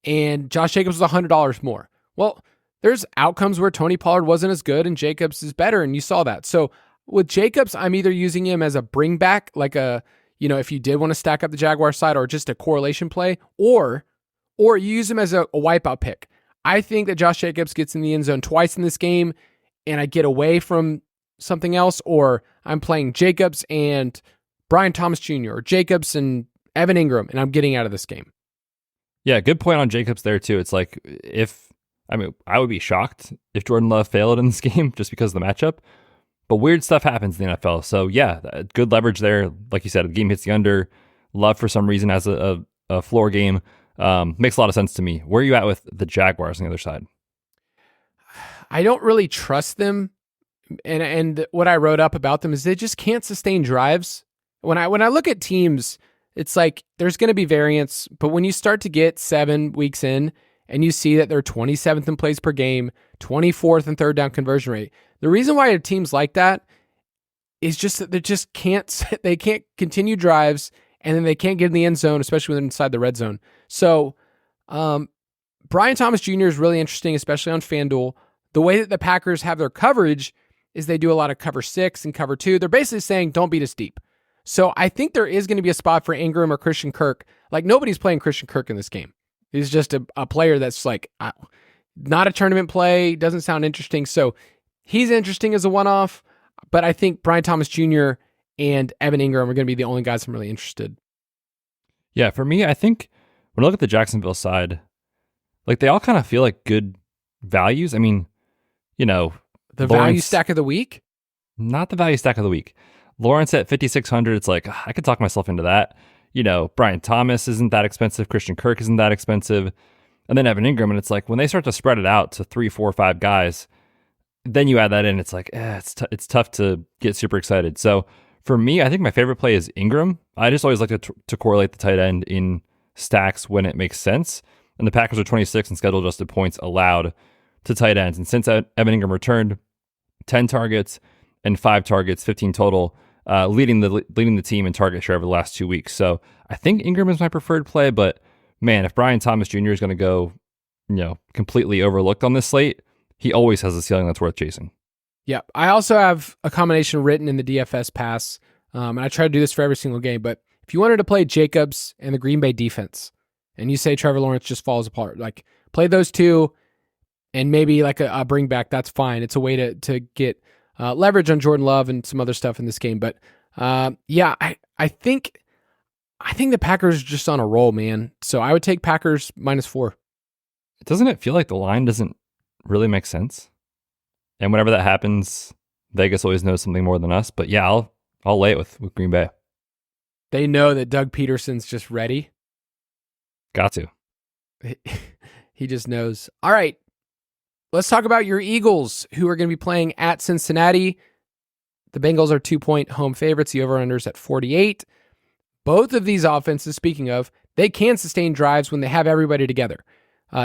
and Josh Jacobs was $100 more. Well, there's outcomes where Tony Pollard wasn't as good and Jacobs is better, and you saw that. So with Jacobs, I'm either using him as a bring back, like if you did want to stack up the Jaguar side, or just a correlation play, or you use him as a wipeout pick. I think that Josh Jacobs gets in the end zone twice in this game, and I get away from something else, or I'm playing Jacobs and Brian Thomas Jr., or Jacobs and Evan Ingram, and I'm getting out of this game. Yeah, good point on Jacobs there too. It's like I would be shocked if Jordan Love failed in this game just because of the matchup. But weird stuff happens in the NFL. So yeah, good leverage there. Like you said, the game hits the under. Love for some reason has a floor game. Makes a lot of sense to me. Where are you at with the Jaguars on the other side? I don't really trust them. And what I wrote up about them is they just can't sustain drives. When I look at teams, it's like there's going to be variance, but when you start to get 7 weeks in and you see that they're 27th in plays per game, 24th in third down conversion rate, the reason why teams like that is just that they can't continue drives, and then they can't get in the end zone, especially when they're inside the red zone. So Brian Thomas Jr. is really interesting, especially on FanDuel. The way that the Packers have their coverage is they do a lot of cover 6 and cover 2. They're basically saying, don't beat us deep. So I think there is going to be a spot for Ingram or Christian Kirk. Like, nobody's playing Christian Kirk in this game. He's just a player that's like not a tournament play, doesn't sound interesting. So he's interesting as a one-off, but I think Brian Thomas Jr. and Evan Ingram are going to be the only guys I'm really interested. Yeah, for me, I think when I look at the Jacksonville side, like they all kind of feel like good values. I mean, the Lawrence, value stack of the week? Not the value stack of the week. Lawrence at 5,600, it's like, I could talk myself into that. Brian Thomas isn't that expensive. Christian Kirk isn't that expensive. And then Evan Ingram, and it's like when they start to spread it out to 3, 4, 5 guys, then you add that in, it's like, it's tough to get super excited. So for me, I think my favorite play is Ingram. I just always like to correlate the tight end in stacks when it makes sense. And the Packers are 26 in schedule adjusted points allowed to tight ends. And since Evan Ingram returned, 10 targets and 5 targets, 15 total, leading the team in target share over the last 2 weeks. So I think Ingram is my preferred play, but man, if Brian Thomas Jr. is going to go, completely overlooked on this slate, he always has a ceiling that's worth chasing. Yeah, I also have a combination written in the DFS pass, and I try to do this for every single game, but if you wanted to play Jacobs and the Green Bay defense, and you say Trevor Lawrence just falls apart, like play those two and maybe like a bring back, that's fine. It's a way to get leverage on Jordan Love and some other stuff in this game. But yeah, I think the Packers are just on a roll, man. So I would take Packers -4. Doesn't it feel like the line doesn't really make sense? And whenever that happens, Vegas always knows something more than us. But yeah, I'll lay it with Green Bay. They know that Doug Peterson's just ready. Got to. He just knows. All right. Let's talk about your Eagles, who are going to be playing at Cincinnati. The Bengals are 2-point home favorites. The over-under's at 48. Both of these offenses, speaking of, they can sustain drives when they have everybody together.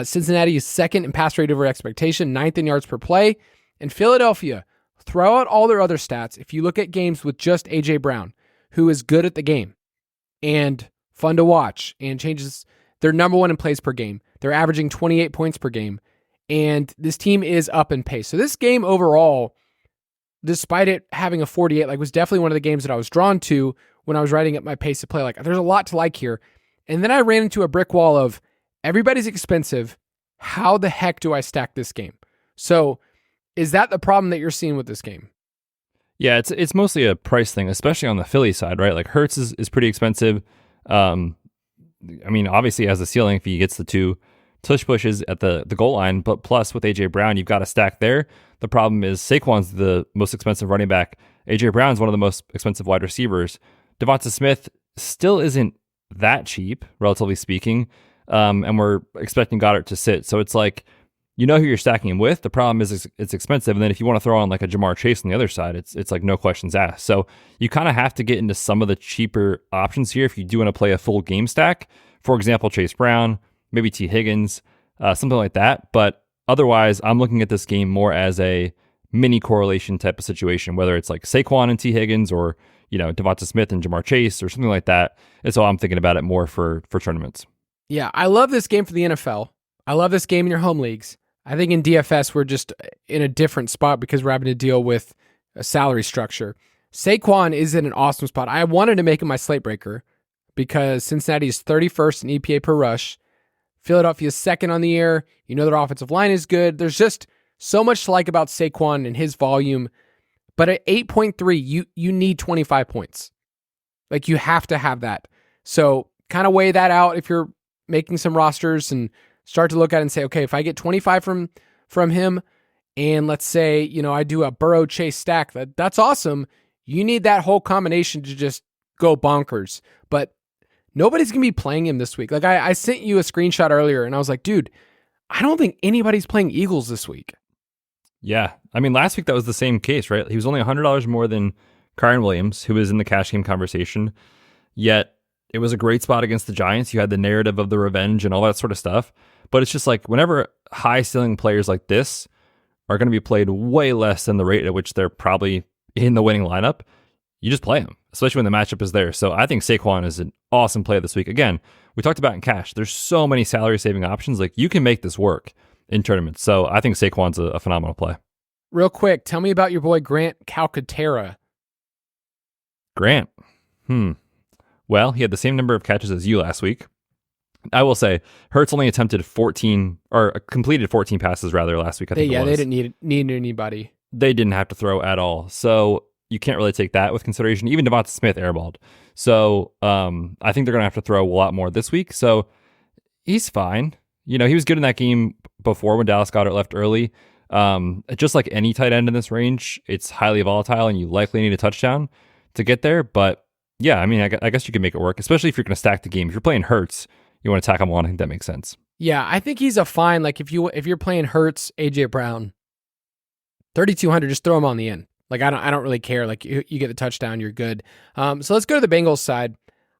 Cincinnati is second in pass rate over expectation, 9th in yards per play. And Philadelphia, throw out all their other stats. If you look at games with just A.J. Brown, who is good at the game and fun to watch and changes, they're number 1 in plays per game. They're averaging 28 points per game. And this team is up in pace. So this game overall, despite it having a 48, was definitely one of the games that I was drawn to when I was writing up my pace to play. There's a lot to like here. And then I ran into a brick wall of everybody's expensive. How the heck do I stack this game? So is that the problem that you're seeing with this game? Yeah, it's mostly a price thing, especially on the Philly side, right? Like Hurts is pretty expensive. Obviously has a ceiling if he gets the 2 tush pushes at the goal line, but plus with A.J. Brown, you've got a stack there. The problem is Saquon's the most expensive running back. A.J. Brown's one of the most expensive wide receivers. Devonta Smith still isn't that cheap, relatively speaking, and we're expecting Goddard to sit. So it's like, who you're stacking him with. The problem is it's expensive, and then if you want to throw on like a Jamar Chase on the other side, it's like no questions asked. So you kind of have to get into some of the cheaper options here if you do want to play a full game stack. For example, Chase Brown, maybe T. Higgins, something like that. But otherwise, I'm looking at this game more as a mini correlation type of situation, whether it's like Saquon and T. Higgins or, Devonta Smith and Jamar Chase or something like that. It's how I'm thinking about it more for tournaments. Yeah, I love this game for the NFL. I love this game in your home leagues. I think in DFS, we're just in a different spot because we're having to deal with a salary structure. Saquon is in an awesome spot. I wanted to make him my slate breaker because Cincinnati is 31st in EPA per rush. Philadelphia is second on the year. Their offensive line is good. There's just so much to like about Saquon and his volume. But at 8.3, you need 25 points. You have to have that. So kind of weigh that out if you're making some rosters and start to look at it and say, okay, if I get 25 from him, and let's say, I do a Burrow Chase stack, that's awesome. You need that whole combination to just go bonkers. But nobody's going to be playing him this week. Like I sent you a screenshot earlier and I was like, dude, I don't think anybody's playing Eagles this week. Yeah. I mean, last week that was the same case, right? He was only $100 more than Kyron Williams, who was in the cash game conversation. Yet it was a great spot against the Giants. You had the narrative of the revenge and all that sort of stuff. But it's just like whenever high ceiling players like this are going to be played way less than the rate at which they're probably in the winning lineup, you just play them, especially when the matchup is there. So I think Saquon is an awesome play this week. Again, we talked about in cash. There's so many salary saving options. Like you can make this work in tournaments. So I think Saquon's a phenomenal play. Real quick, tell me about your boy Grant Calcaterra. Grant. Well, he had the same number of catches as you last week. I will say, Hurts only attempted 14 or completed 14 passes rather last week. I think they didn't need anybody. They didn't have to throw at all. So you can't really take that with consideration. Even Devonta Smith airballed. So I think they're going to have to throw a lot more this week. So he's fine. He was good in that game before when Dallas Goedert left early. Just like any tight end in this range, it's highly volatile and you likely need a touchdown to get there. But yeah, I mean, I guess you can make it work, especially if you're going to stack the game. If you're playing Hurts, you want to tack him on. I think that makes sense. Yeah, I think he's a fine. Like if you're playing Hurts, AJ Brown, 3,200, just throw him on the end. Like I don't really care. Like you get the touchdown, you're good. So let's go to the Bengals side.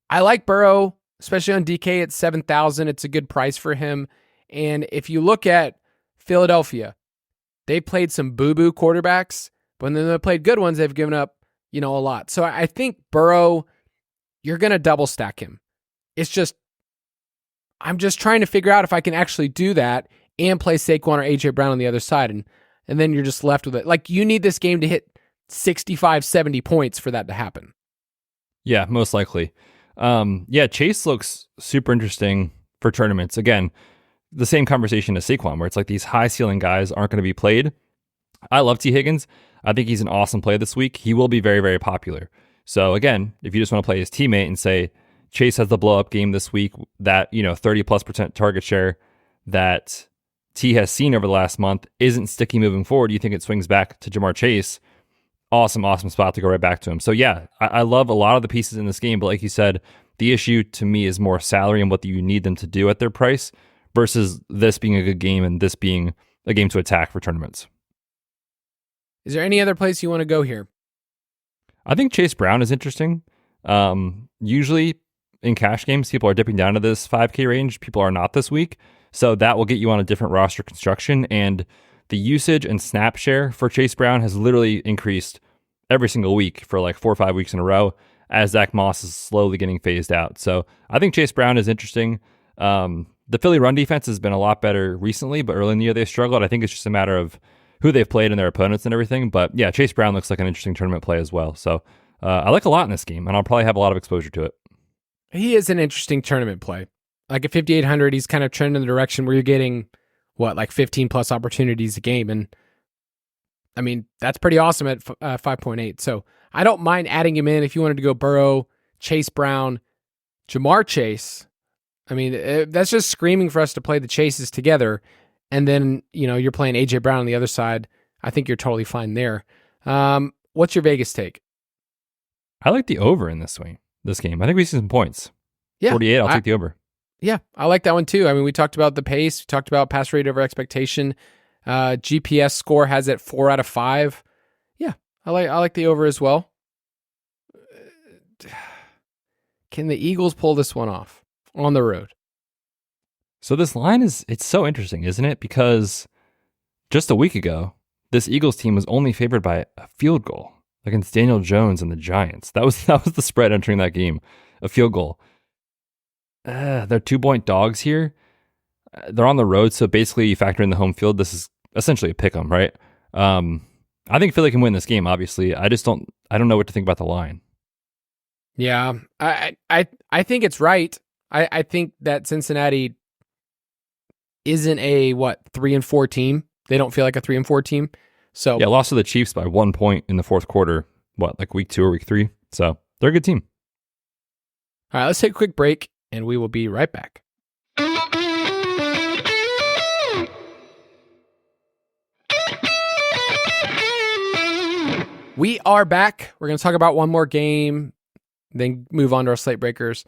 I like Burrow, especially on DK at 7,000. It's a good price for him. And if you look at Philadelphia, they played some boo-boo quarterbacks, but when they played good ones, they've given up, a lot. So I think Burrow, you're going to double stack him. It's just, I'm just trying to figure out if I can actually do that and play Saquon or AJ Brown on the other side. And then you're just left with it. Like you need this game to hit 65, 70 points for that to happen. Yeah, most likely. Chase looks super interesting for tournaments. Again, the same conversation as Saquon, where it's like these high ceiling guys aren't going to be played. I love T. Higgins. I think he's an awesome play this week. He will be very, very popular. So again, if you just want to play his teammate and say Chase has the blow up game this week, that 30+% target share that T has seen over the last month isn't sticky moving forward. You think it swings back to Jamar Chase? Awesome spot to go right back to him. So yeah, I love a lot of the pieces in this game, but like you said, the issue to me is more salary and what you need them to do at their price versus this being a good game and this being a game to attack for tournaments. Is there any other place you want to go here? I think Chase Brown is interesting. Usually in cash games, people are dipping down to this 5K range. People are not this week. So that will get you on a different roster construction. And the usage and snap share for Chase Brown has literally increased every single week for like 4 or 5 weeks in a row as Zach Moss is slowly getting phased out. So I think Chase Brown is interesting. The Philly run defense has been a lot better recently, but early in the year they struggled. I think it's just a matter of who they've played and their opponents and everything. But yeah, Chase Brown looks like an interesting tournament play as well. So I like a lot in this game, and I'll probably have a lot of exposure to it. He is an interesting tournament play. Like at 5,800, he's kind of trending in the direction where you're getting, 15 plus opportunities a game. And I mean, that's pretty awesome at 5.8. So I don't mind adding him in if you wanted to go Burrow, Chase Brown, Jamar Chase. I mean, that's just screaming for us to play the Chases together. And then, you're playing AJ Brown on the other side. I think you're totally fine there. What's your Vegas take? I like the over in this game. I think we see some points. Yeah, 48, I'll take the over. Yeah, I like that one too. I mean, we talked about the pace. We talked about pass rate over expectation. GPS score has it 4 out of 5. Yeah, I like the over as well. Can the Eagles pull this one off on the road? So this line it's so interesting, isn't it? Because just a week ago, this Eagles team was only favored by a field goal against Daniel Jones and the Giants. That was the spread entering that game, a field goal. They're 2-point dogs here. They're on the road, so basically you factor in the home field. This is essentially a pick 'em, right? I think Philly can win this game. Obviously, I don't know what to think about the line. Yeah, I think it's right. I think that Cincinnati isn't a 3-4 team. They don't feel like a 3-4 team. So yeah, lost to the Chiefs by 1 point in the fourth quarter. Week 2 or week 3? So they're a good team. All right, let's take a quick break. and we will be right back. We are back. We're going to talk about one more game, then move on to our slate breakers.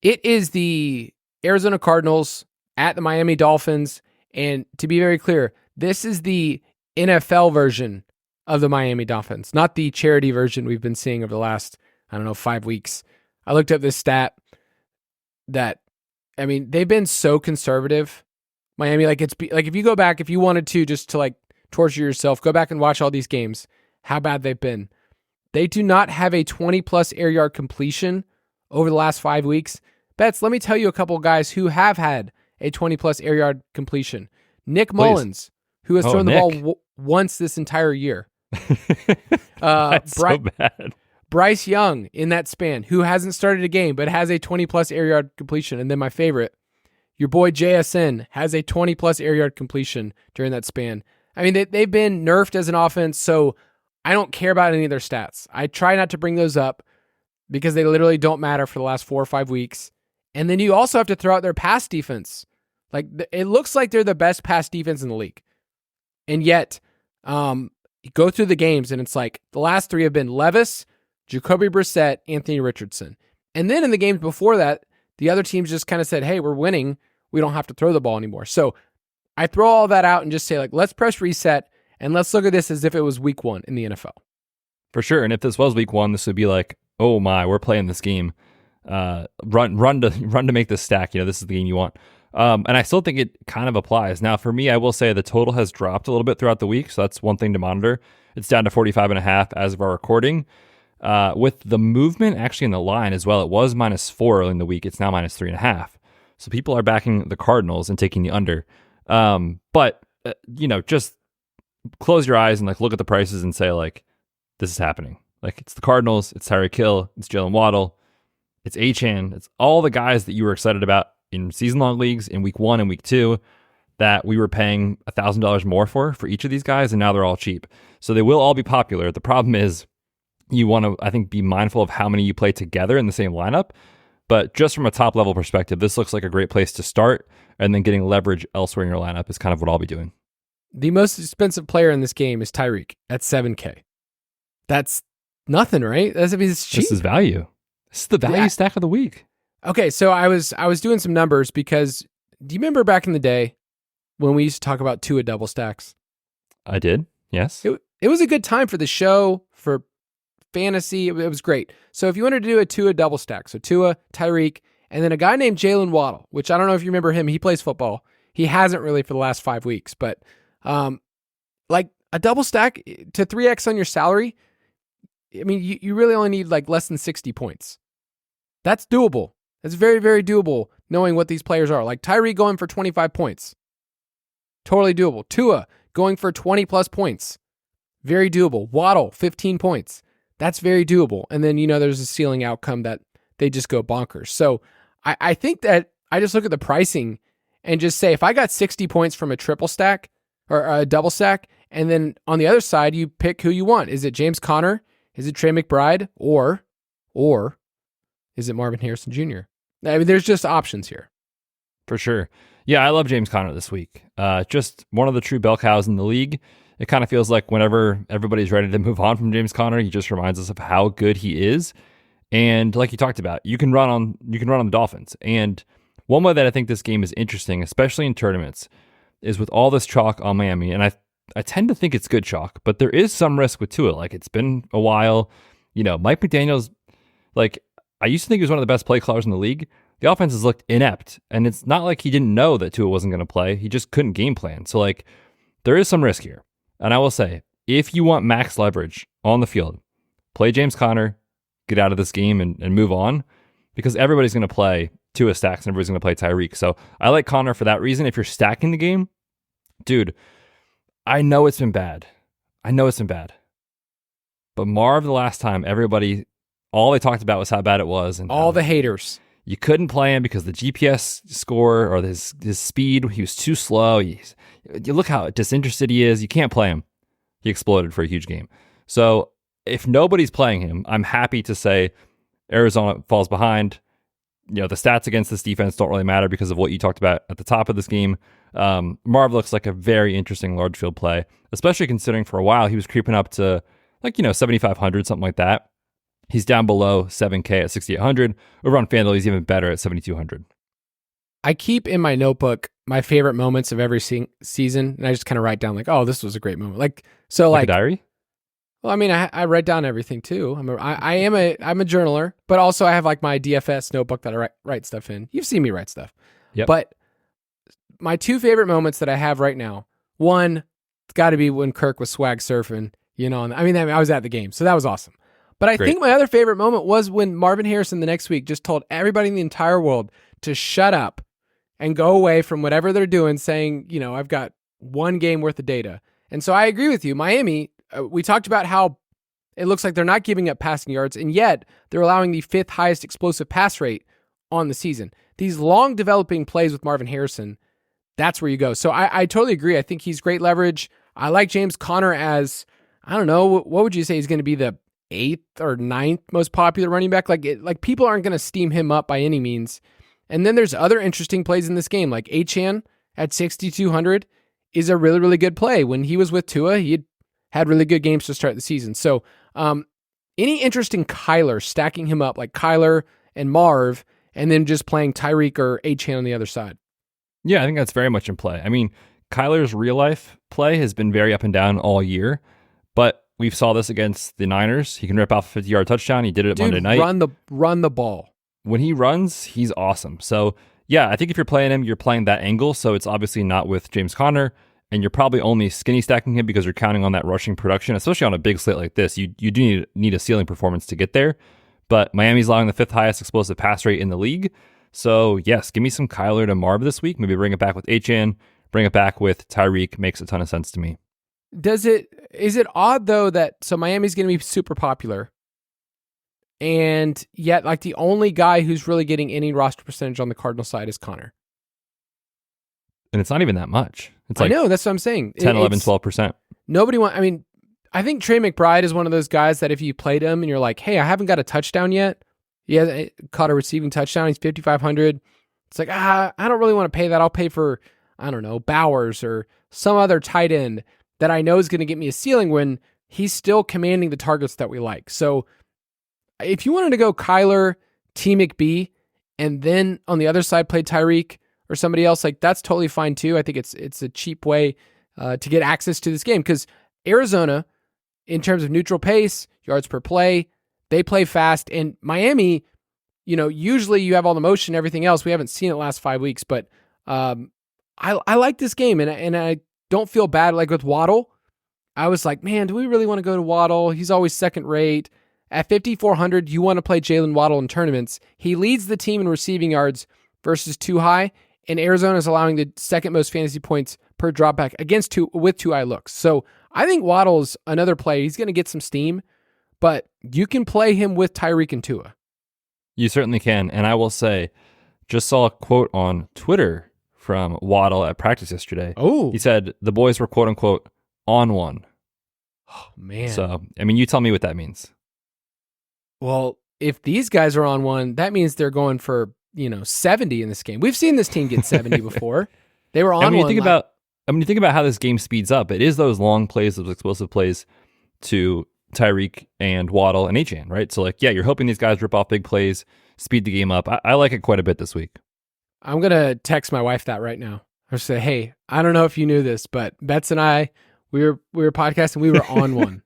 It is the Arizona Cardinals at the Miami Dolphins. And to be very clear, this is the NFL version of the Miami Dolphins, not the charity version we've been seeing over the last, 5 weeks. I looked up this stat that, they've been so conservative. Miami, if you go back, if you wanted to just to torture yourself, go back and watch all these games, how bad they've been. They do not have a 20-plus air yard completion over the last 5 weeks. Betz, let me tell you a couple of guys who have had a 20-plus air yard completion. Nick Mullins, who has thrown the ball once this entire year. That's so bad. Bryce Young in that span, who hasn't started a game but has a 20-plus air yard completion. And then my favorite, your boy JSN has a 20-plus air yard completion during that span. They've been nerfed as an offense, so I don't care about any of their stats. I try not to bring those up because they literally don't matter for the last 4 or 5 weeks. And then you also have to throw out their pass defense. It looks like they're the best pass defense in the league. And yet, you go through the games and it's the last 3 have been Levis, Jacoby Brissett, Anthony Richardson. And then in the games before that, the other teams just kind of said, hey, we're winning. We don't have to throw the ball anymore. So I throw all that out and just say, let's press reset and let's look at this as if it was week 1 in the NFL. For sure. And if this was week 1, this would be oh my, we're playing this game. Run to make this stack. This is the game you want. And I still think it kind of applies. Now, for me, I will say the total has dropped a little bit throughout the week, so that's one thing to monitor. It's down to 45.5 as of our recording. With the movement actually in the line as well, it was -4 early in the week. It's now -3.5. So people are backing the Cardinals and taking the under. But just close your eyes and look at the prices and say this is happening. It's the Cardinals, it's Tyreek Hill, it's Jalen Waddle, it's Achane, it's all the guys that you were excited about in season-long leagues in week 1 and week 2 that we were paying $1,000 more for each of these guys, and now they're all cheap. So they will all be popular. The problem is you want to, I think, be mindful of how many you play together in the same lineup. But just from a top-level perspective, this looks like a great place to start, and then getting leverage elsewhere in your lineup is kind of what I'll be doing. The most expensive player in this game is Tyreek at $7K. That's nothing, right? It's cheap. This is value. This is the value stack of the week. Okay, so I was doing some numbers because do you remember back in the day when we used to talk about Tua double stacks? I did, yes. It was a good time for the show, for fantasy. It was great. So if you wanted to do a Tua double stack, so Tua, Tyreek, and then a guy named Jalen Waddle, which I don't know if you remember him. He plays football. He hasn't really for the last 5 weeks, but a double stack to 3x on your salary, you really only need less than 60 points. That's doable. That's very, very doable knowing what these players are. Tyreek going for 25 points. Totally doable. Tua going for 20 plus points. Very doable. Waddle, 15 points. That's very doable. And then, there's a ceiling outcome that they just go bonkers. So I think that I just look at the pricing and just say, if I got 60 points from a triple stack or a double stack, and then on the other side, you pick who you want. Is it James Conner? Is it Trey McBride? Or is it Marvin Harrison Jr.? There's just options here. For sure. Yeah, I love James Conner this week. Just one of the true bell cows in the league. It kind of feels like whenever everybody's ready to move on from James Conner, he just reminds us of how good he is. And like you talked about, you can run on the Dolphins. And one way that I think this game is interesting, especially in tournaments, is with all this chalk on Miami. And I tend to think it's good chalk, but there is some risk with Tua. It's been a while. Mike McDaniel's, I used to think he was one of the best play callers in the league. The offense has looked inept, and it's not like he didn't know that Tua wasn't going to play. He just couldn't game plan. So, there is some risk here. And I will say, if you want max leverage on the field, play James Conner, get out of this game and move on, because everybody's going to play Tua stacks and everybody's going to play Tyreek. So I like Conner for that reason. If you're stacking the game, dude, I know it's been bad. But Marv, the last time, all they talked about was how bad it was. And all the haters. You couldn't play him because the GPS score or his speed, he was too slow. You look how disinterested he is. You can't play him. He exploded for a huge game. So if nobody's playing him, I'm happy to say Arizona falls behind. the stats against this defense don't really matter because of what you talked about at the top of this game. Marv looks like a very interesting large field play, especially considering for a while he was creeping up to 7,500, something like that. He's down below 7K at 6,800. Over on FanDuel, he's even better at 7,200. I keep in my notebook my favorite moments of every season, and I just kind of write down like, this was a great moment. Like a diary? Well, I mean, I write down everything too. I'm a journaler, but also I have like my DFS notebook that I write stuff in. You've seen me write stuff. Yep. But my two favorite moments that I have right now, one, it's got to be when Kirk was swag surfing, I was at the game, so that was awesome. But I think my other favorite moment was when Marvin Harrison the next week just told everybody in the entire world to shut up and go away from whatever they're doing, saying, I've got one game worth of data. And so I agree with you. Miami, we talked about how it looks like they're not giving up passing yards, and yet they're allowing the 5th highest explosive pass rate on the season. These long developing plays with Marvin Harrison, that's where you go. So I totally agree. I think he's great leverage. I like James Conner as, I don't know, what would you say he's going to be, the 8th or 9th most popular running back? Like people aren't going to steam him up by any means. And then there's other interesting plays in this game, like Achane at 6,200 is a really, really good play. When he was with Tua, he had really good games to start the season. So any interest in Kyler, stacking him up like Kyler and Marv, and then just playing Tyreek or Achane on the other side? Yeah, I think that's very much in play. I mean, Kyler's real life play has been very up and down all year, but we saw this against the Niners. He can rip off a 50-yard touchdown. He did it Monday night. Run the ball. When he runs, he's awesome. So, yeah, I think if you're playing him, you're playing that angle. So it's obviously not with James Conner, and you're probably only skinny stacking him because you're counting on that rushing production, especially on a big slate like this. You do need a ceiling performance to get there. But Miami's allowing the 5th highest explosive pass rate in the league. So, yes, give me some Kyler to Marv this week. Maybe bring it back with Achane, bring it back with Tyreek. Makes a ton of sense to me. Is it odd though that Miami's going to be super popular, and yet like the only guy who's really getting any roster percentage on the Cardinal side is Conner? And it's not even that much. It's like, I know, that's what I'm saying. 10, 11, 12%. I think Trey McBride is one of those guys that if you played him and you're like, hey, I haven't got a touchdown yet. He has caught a receiving touchdown. He's 5,500. It's like, I don't really want to pay that. I'll pay for, I don't know, Bowers or some other tight end that I know is going to get me a ceiling when he's still commanding the targets that we like. So if you wanted to go Kyler, T. McBee, and then on the other side play Tyreek or somebody else, like that's totally fine too. I think it's a cheap way to get access to this game, because Arizona, in terms of neutral pace, yards per play, they play fast. And Miami, usually you have all the motion, everything else. We haven't seen it the last 5 weeks, but I like this game, and I don't feel bad. Like with Waddle, I was like, man, do we really want to go to Waddle? He's always second rate. At 5,400, you want to play Jalen Waddle in tournaments. He leads the team in receiving yards versus too high, and Arizona is allowing the second most fantasy points per dropback with too high looks. So I think Waddle's another play. He's going to get some steam, but you can play him with Tyreek and Tua. You certainly can. And I will say, just saw a quote on Twitter from Waddle at practice yesterday. Oh. He said the boys were quote unquote on one. Oh, man. So, you tell me what that means. Well, if these guys are on one, that means they're going for, 70 in this game. We've seen this team get 70 before. They were on when one. When you think about how this game speeds up, it is those long plays, those explosive plays to Tyreek and Waddle and Achane, right? So, you're hoping these guys rip off big plays, speed the game up. I like it quite a bit this week. I'm going to text my wife that right now. I'll say, hey, I don't know if you knew this, but Betz and I, we were podcasting. We were on one.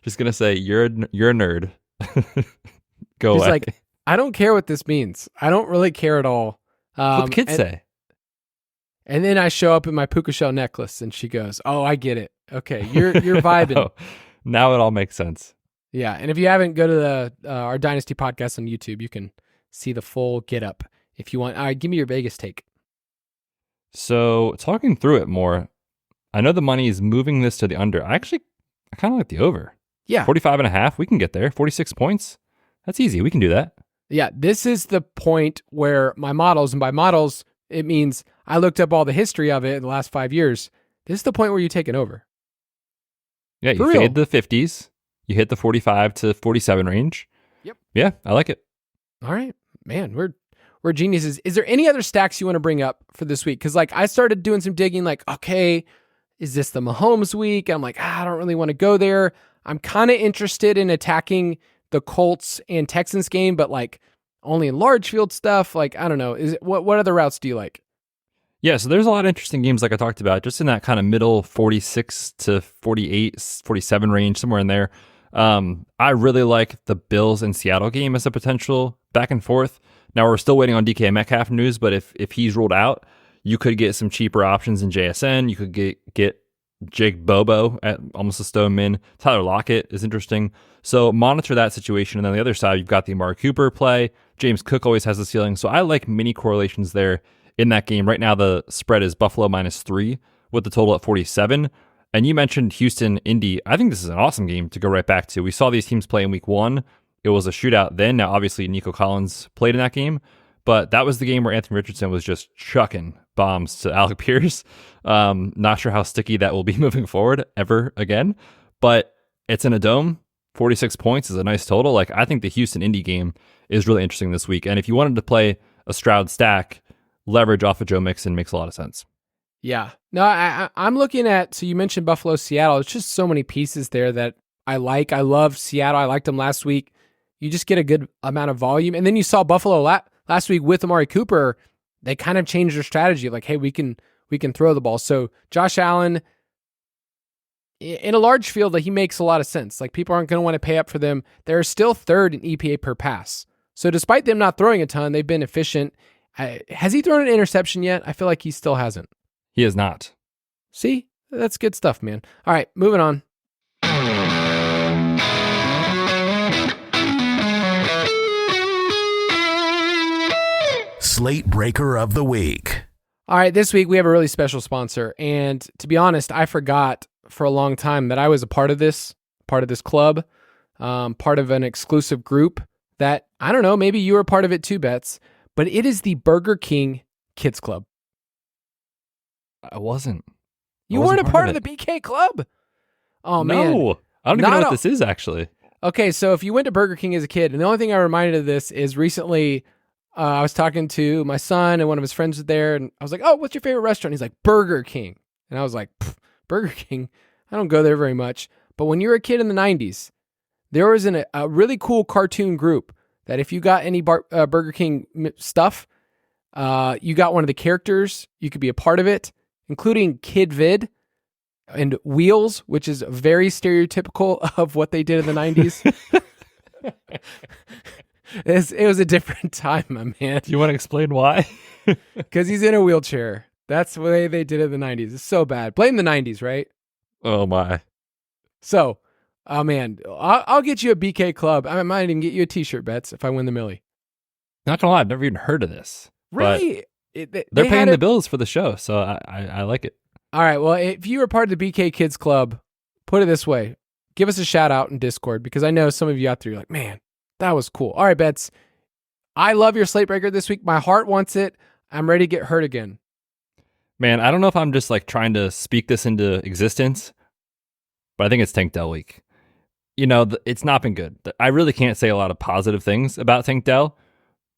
Just going to say, you're a nerd. Go He's away. like, I don't care what this means. I don't really care at all. What the kids say. And then I show up in my puka shell necklace, and she goes, "Oh, I get it. Okay, you're vibing." Oh, now it all makes sense. Yeah, and if you haven't, go to the our Dynasty podcast on YouTube. You can see the full get up if you want. All right, give me your Vegas take. So talking through it more, I know the money is moving this to the under. I kind of like the over. Yeah, 45.5. We can get there. 46 points. That's easy. We can do that. Yeah, this is the point where my models, and by models, it means I looked up all the history of it in the last 5 years. This is the point where you take it over. Yeah, you fade the 50s. You hit the 45 to 47 range. Yep. Yeah, I like it. All right. man, we're geniuses. Is there any other stacks you want to bring up for this week? Because like I started doing some digging, like, okay, is this the Mahomes week? I'm like, I don't really want to go there. I'm kind of interested in attacking the Colts and Texans game, but like only in large field stuff. Like, I don't know. What other routes do you like? Yeah, so there's a lot of interesting games like I talked about, just in that kind of middle 46 to 48, 47 range, somewhere in there. I really like the Bills and Seattle game as a potential back and forth. Now, we're still waiting on DK Metcalf news, but if he's ruled out, you could get some cheaper options in JSN. You could get Jake Bobo at almost a stone min. Tyler Lockett is interesting. So monitor that situation. And then on the other side, you've got the Amari Cooper play. James Cook always has the ceiling. So I like mini correlations there in that game. Right now, the spread is Buffalo -3 with the total at 47. And you mentioned Houston, Indy. I think this is an awesome game to go right back to. We saw these teams play in week 1. It was a shootout then. Now, obviously, Nico Collins played in that game. But that was the game where Anthony Richardson was just chucking bombs to Alec Pierce. Not sure how sticky that will be moving forward ever again. But it's in a dome. 46 points is a nice total. Like, I think the Houston-Indy game is really interesting this week. And if you wanted to play a Stroud stack, leverage off of Joe Mixon makes a lot of sense. Yeah. No, I'm looking at, so you mentioned Buffalo, Seattle. It's just so many pieces there that I like. I love Seattle. I liked them last week. You just get a good amount of volume. And then you saw Buffalo last week with Amari Cooper. They kind of changed their strategy. Like, hey, we can throw the ball. So Josh Allen, in a large field, like, he makes a lot of sense. Like, people aren't going to want to pay up for them. They're still third in EPA per pass. So despite them not throwing a ton, they've been efficient. Has he thrown an interception yet? I feel like he still hasn't. He has not. See? That's good stuff, man. All right, moving on. Slate Breaker of the Week. All right, this week we have a really special sponsor. And to be honest, I forgot for a long time that I was a part of this club, part of an exclusive group that, I don't know, maybe you were part of it too, Betz, but it is the Burger King Kids Club. I wasn't. You weren't a part of the BK Club? Oh, man. No, I don't even know what this is, actually. Okay, so if you went to Burger King as a kid, and the only thing I reminded of this is recently I was talking to my son and one of his friends was there, and I was like, oh, what's your favorite restaurant? He's like, Burger King. And I was like, Burger King? I don't go there very much. But when you were a kid in the 90s, there was a really cool cartoon group that if you got any Burger King stuff, you got one of the characters, you could be a part of it, including Kid Vid and Wheels, which is very stereotypical of what they did in the 90s. It was a different time, my man. Do you want to explain why? Because he's in a wheelchair. That's the way they did it in the 90s. It's so bad. Blame the 90s, right? Oh, my. So, oh, man, I'll get you a BK Club. I might even get you a T-shirt, Betz, if I win the Millie. Not going to lie, I've never even heard of this. Really? They're paying the bills for the show, so I like it. All right, well, if you were part of the BK Kids Club, put it this way. Give us a shout out in Discord, because I know some of you out there, you're like, man, that was cool. All right, Betz, I love your slate breaker this week. My heart wants it. I'm ready to get hurt again. Man, I don't know if I'm just like trying to speak this into existence, but I think it's Tank Dell week. You know, it's not been good. I really can't say a lot of positive things about Tank Dell,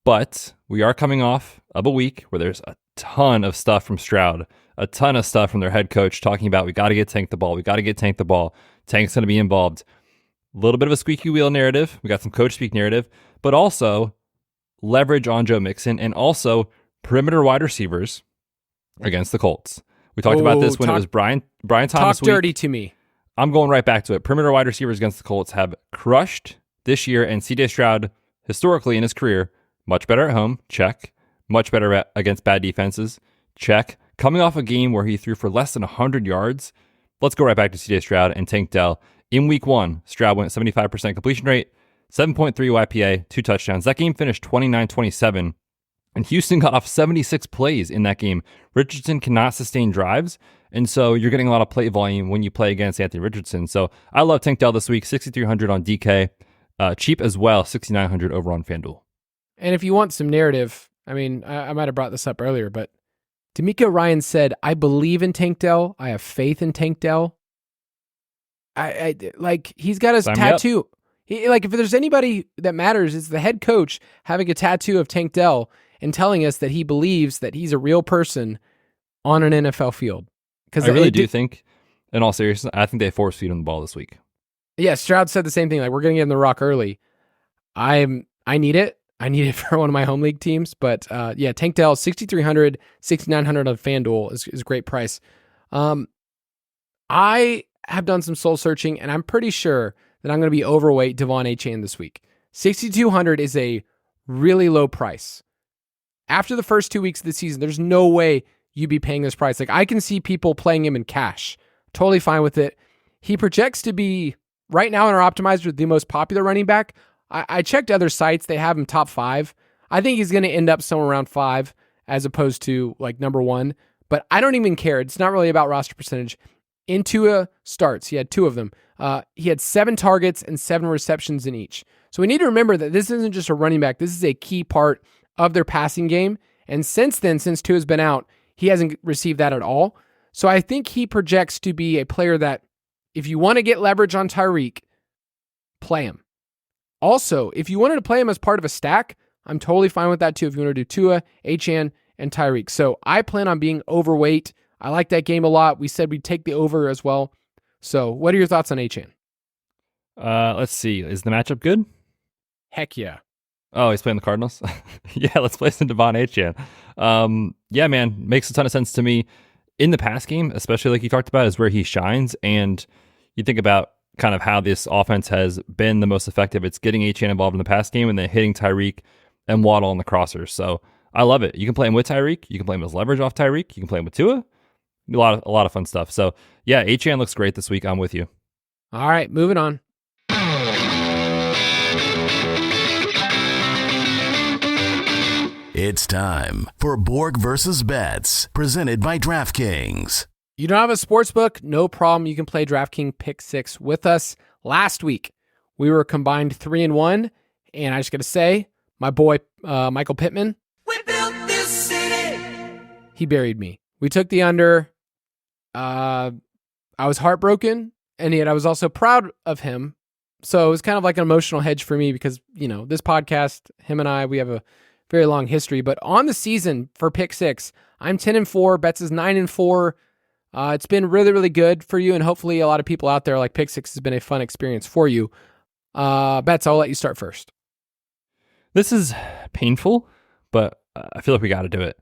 but we are coming off of a week where there's a ton of stuff from Stroud, a ton of stuff from their head coach talking about we got to get Tank the ball. We got to get Tank the ball. Tank's going to be involved. A little bit of a squeaky wheel narrative. We got some coach speak narrative, but also leverage on Joe Mixon and also perimeter wide receivers against the Colts. We talked about this when it was Brian Thomas Talk week. dirty to me. I'm going right back to it. Perimeter wide receivers against the Colts have crushed this year, and CJ Stroud, historically in his career, much better at home, check. Much better against bad defenses, check. Coming off a game where he threw for less than 100 yards, let's go right back to CJ Stroud and Tank Dell. In week 1, Stroud went 75% completion rate, 7.3 YPA, 2 touchdowns. That game finished 29-27, and Houston got off 76 plays in that game. Richardson cannot sustain drives, and so you're getting a lot of play volume when you play against Anthony Richardson. So I love Tank Dell this week, 6,300 on DK. Cheap as well, 6,900 over on FanDuel. And if you want some narrative, I mean, I might have brought this up earlier, but D'Amico Ryan said, I believe in Tank Dell. I have faith in Tank Dell. I like, he's got his tattoo. If there's anybody that matters, it's the head coach having a tattoo of Tank Dell and telling us that he believes that he's a real person on an NFL field. Because I really do think, in all seriousness, I think they force feed him the ball this week. Yeah, Stroud said the same thing. Like, we're going to get him the rock early. I need it. I need it for one of my home league teams. But yeah, Tank Dell, $6,300, $6,900 on FanDuel is a great price. I have done some soul searching, and I'm pretty sure that I'm going to be overweight Devon Achane this week. $6,200 is a really low price. After the first 2 weeks of the season, there's no way you'd be paying this price. Like, I can see people playing him in cash. Totally fine with it. He projects to be, right now in our optimizer, the most popular running back. I checked other sites. They have him top 5. I think he's going to end up somewhere around 5 as opposed to like number 1. But I don't even care. It's not really about roster percentage. In Tua starts, he had 2 of them. He had 7 targets and 7 receptions in each. So we need to remember that this isn't just a running back. This is a key part of their passing game. And since then, since Tua's been out, he hasn't received that at all. So I think he projects to be a player that if you want to get leverage on Tyreek, play him. Also, if you wanted to play him as part of a stack, I'm totally fine with that too. If you want to do Tua, Achane, and Tyreek. So I plan on being overweight. I like that game a lot. We said we'd take the over as well. So what are your thoughts on Achane? Let's see. Is the matchup good? Heck yeah. Oh, he's playing the Cardinals? Yeah, let's play some Devon Achane. Yeah, man, makes a ton of sense to me. In the pass game, especially like you talked about, is where he shines. And you think about kind of how this offense has been the most effective. It's getting Achane involved in the pass game and then hitting Tyreek and Waddle on the crossers. So I love it. You can play him with Tyreek. You can play him as leverage off Tyreek. You can play him with Tua. A lot of fun stuff. So yeah, Achane looks great this week. I'm with you. All right, moving on. It's time for Borg versus Betz, presented by DraftKings. You don't have a sportsbook? No problem. You can play DraftKings Pick 6 with us. Last week, we were combined 3-1, and I just got to say, my boy Michael Pittman, we built this city. He buried me. We took the under. I was heartbroken, and yet I was also proud of him. So it was kind of like an emotional hedge for me because, you know, this podcast, him and I, we have a very long history. But on the season for Pick 6, I'm 10-4. Betz is 9-4. It's been really, really good for you, and hopefully a lot of people out there like Pick 6 has been a fun experience for you. Betz, I'll let you start first. This is painful, but I feel like we got to do it.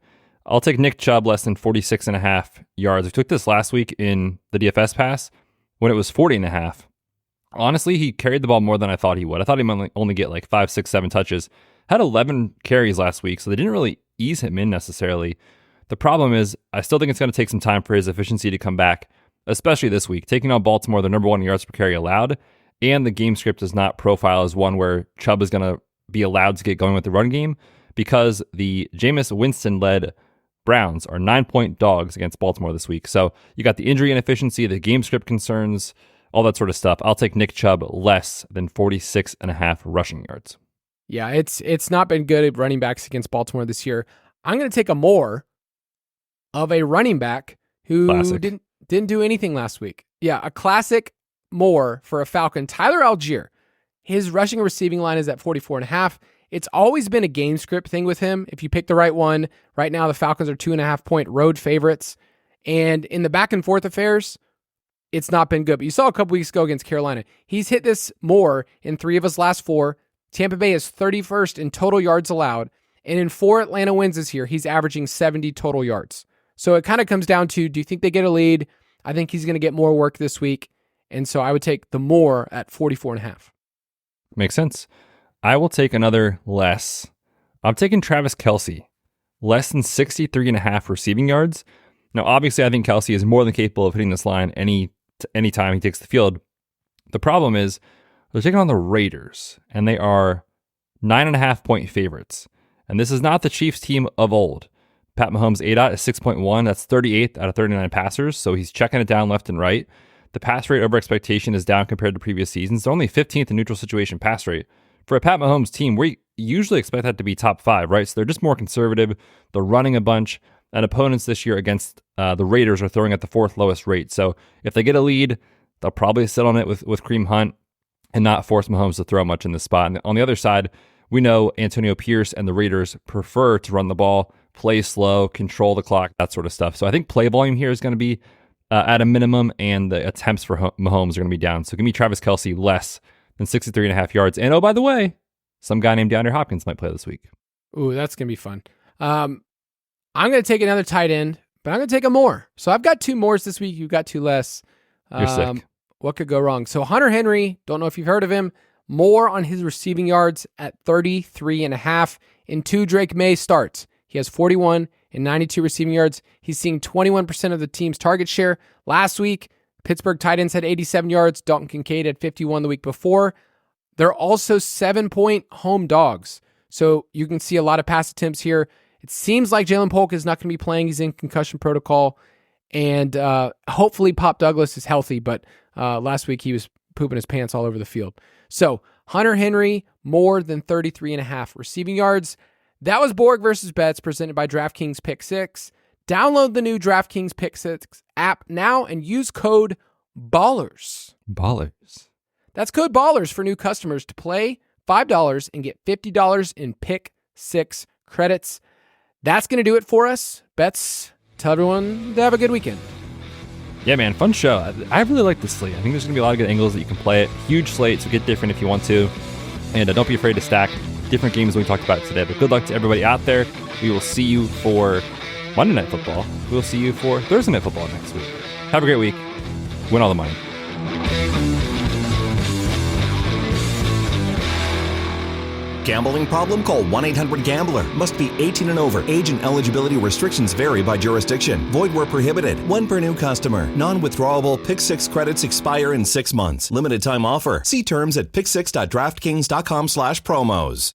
I'll take Nick Chubb less than 46.5 yards. We took this last week in the DFS pass when it was 40.5. Honestly, he carried the ball more than I thought he would. I thought he might only get like 5, 6, 7 touches. Had 11 carries last week, so they didn't really ease him in necessarily. The problem is, I still think it's going to take some time for his efficiency to come back, especially this week. Taking on Baltimore, the number 1 yards per carry allowed, and the game script does not profile as one where Chubb is going to be allowed to get going with the run game because the Jameis Winston-led Browns are 9-point dogs against Baltimore this week. So you got the injury inefficiency, the game script concerns, all that sort of stuff. I'll take Nick Chubb less than 46.5 rushing yards. Yeah, it's not been good at running backs against Baltimore this year. I'm going to take a more of a running back who didn't do anything last week. Yeah, a classic more for a Falcon. Tyler Algier, his rushing and receiving line is at 44.5. It's always been a game script thing with him. If you pick the right one, right now the Falcons are 2.5-point road favorites. And in the back and forth affairs, it's not been good. But you saw a couple weeks ago against Carolina. He's hit this more in 3 of his last 4. Tampa Bay is 31st in total yards allowed. And in 4 Atlanta wins this year, he's averaging 70 total yards. So it kind of comes down to, do you think they get a lead? I think he's going to get more work this week. And so I would take the more at 44.5. Makes sense. I will take another less. I'm taking Travis Kelce, less than 63.5 receiving yards. Now, obviously, I think Kelce is more than capable of hitting this line any time he takes the field. The problem is they're taking on the Raiders, and they are 9.5-point favorites. And this is not the Chiefs team of old. Pat Mahomes' ADOT is 6.1. That's 38th out of 39 passers, so he's checking it down left and right. The pass rate over expectation is down compared to previous seasons. They're only 15th in neutral situation pass rate. For a Pat Mahomes team, we usually expect that to be top 5, right? So they're just more conservative. They're running a bunch. And opponents this year against the Raiders are throwing at the 4th lowest rate. So if they get a lead, they'll probably sit on it with Kareem Hunt. and not force Mahomes to throw much in this spot. And on the other side, we know Antonio Pierce and the Raiders prefer to run the ball, play slow, control the clock, that sort of stuff. So I think play volume here is going to be at a minimum, and the attempts for Mahomes are going to be down. So give me Travis Kelce less than 63.5 yards. And oh, by the way, some guy named DeAndre Hopkins might play this week. Ooh, that's going to be fun. I'm going to take another tight end, but I'm going to take a more. So I've got 2 mores this week. You've got 2 less. You're sick. What could go wrong? So Hunter Henry, don't know if you've heard of him, more on his receiving yards at 33.5 in 2 Drake May starts. He has 41 and 92 receiving yards. He's seeing 21% of the team's target share. Last week, Pittsburgh tight ends had 87 yards. Dalton Kincaid had 51 the week before. They're also 7-point home dogs. So you can see a lot of pass attempts here. It seems like Jalen Polk is not going to be playing. He's in concussion protocol. And hopefully Pop Douglas is healthy, but last week he was pooping his pants all over the field. So Hunter Henry, more than 33.5 receiving yards. That was Borg versus Betz, presented by DraftKings Pick 6. Download the new DraftKings Pick 6 app now and use code BALLERS. Ballers. That's code BALLERS for new customers to play $5 and get $50 in Pick 6 credits. That's going to do it for us. Betz, tell everyone to have a good weekend. Yeah, man, fun show. I really like this slate. I think there's going to be a lot of good angles that you can play it. Huge slate, so get different if you want to. And don't be afraid to stack different games we talked about today. But good luck to everybody out there. We will see you for Monday Night Football. We'll see you for Thursday Night Football next week. Have a great week. Win all the money. Gambling problem? Call 1-800-GAMBLER. Must be 18 and over. Age and eligibility restrictions vary by jurisdiction. Void where prohibited. 1 per new customer. Non-withdrawable Pick 6 credits expire in 6 months. Limited time offer. See terms at pick6.draftkings.com/promos.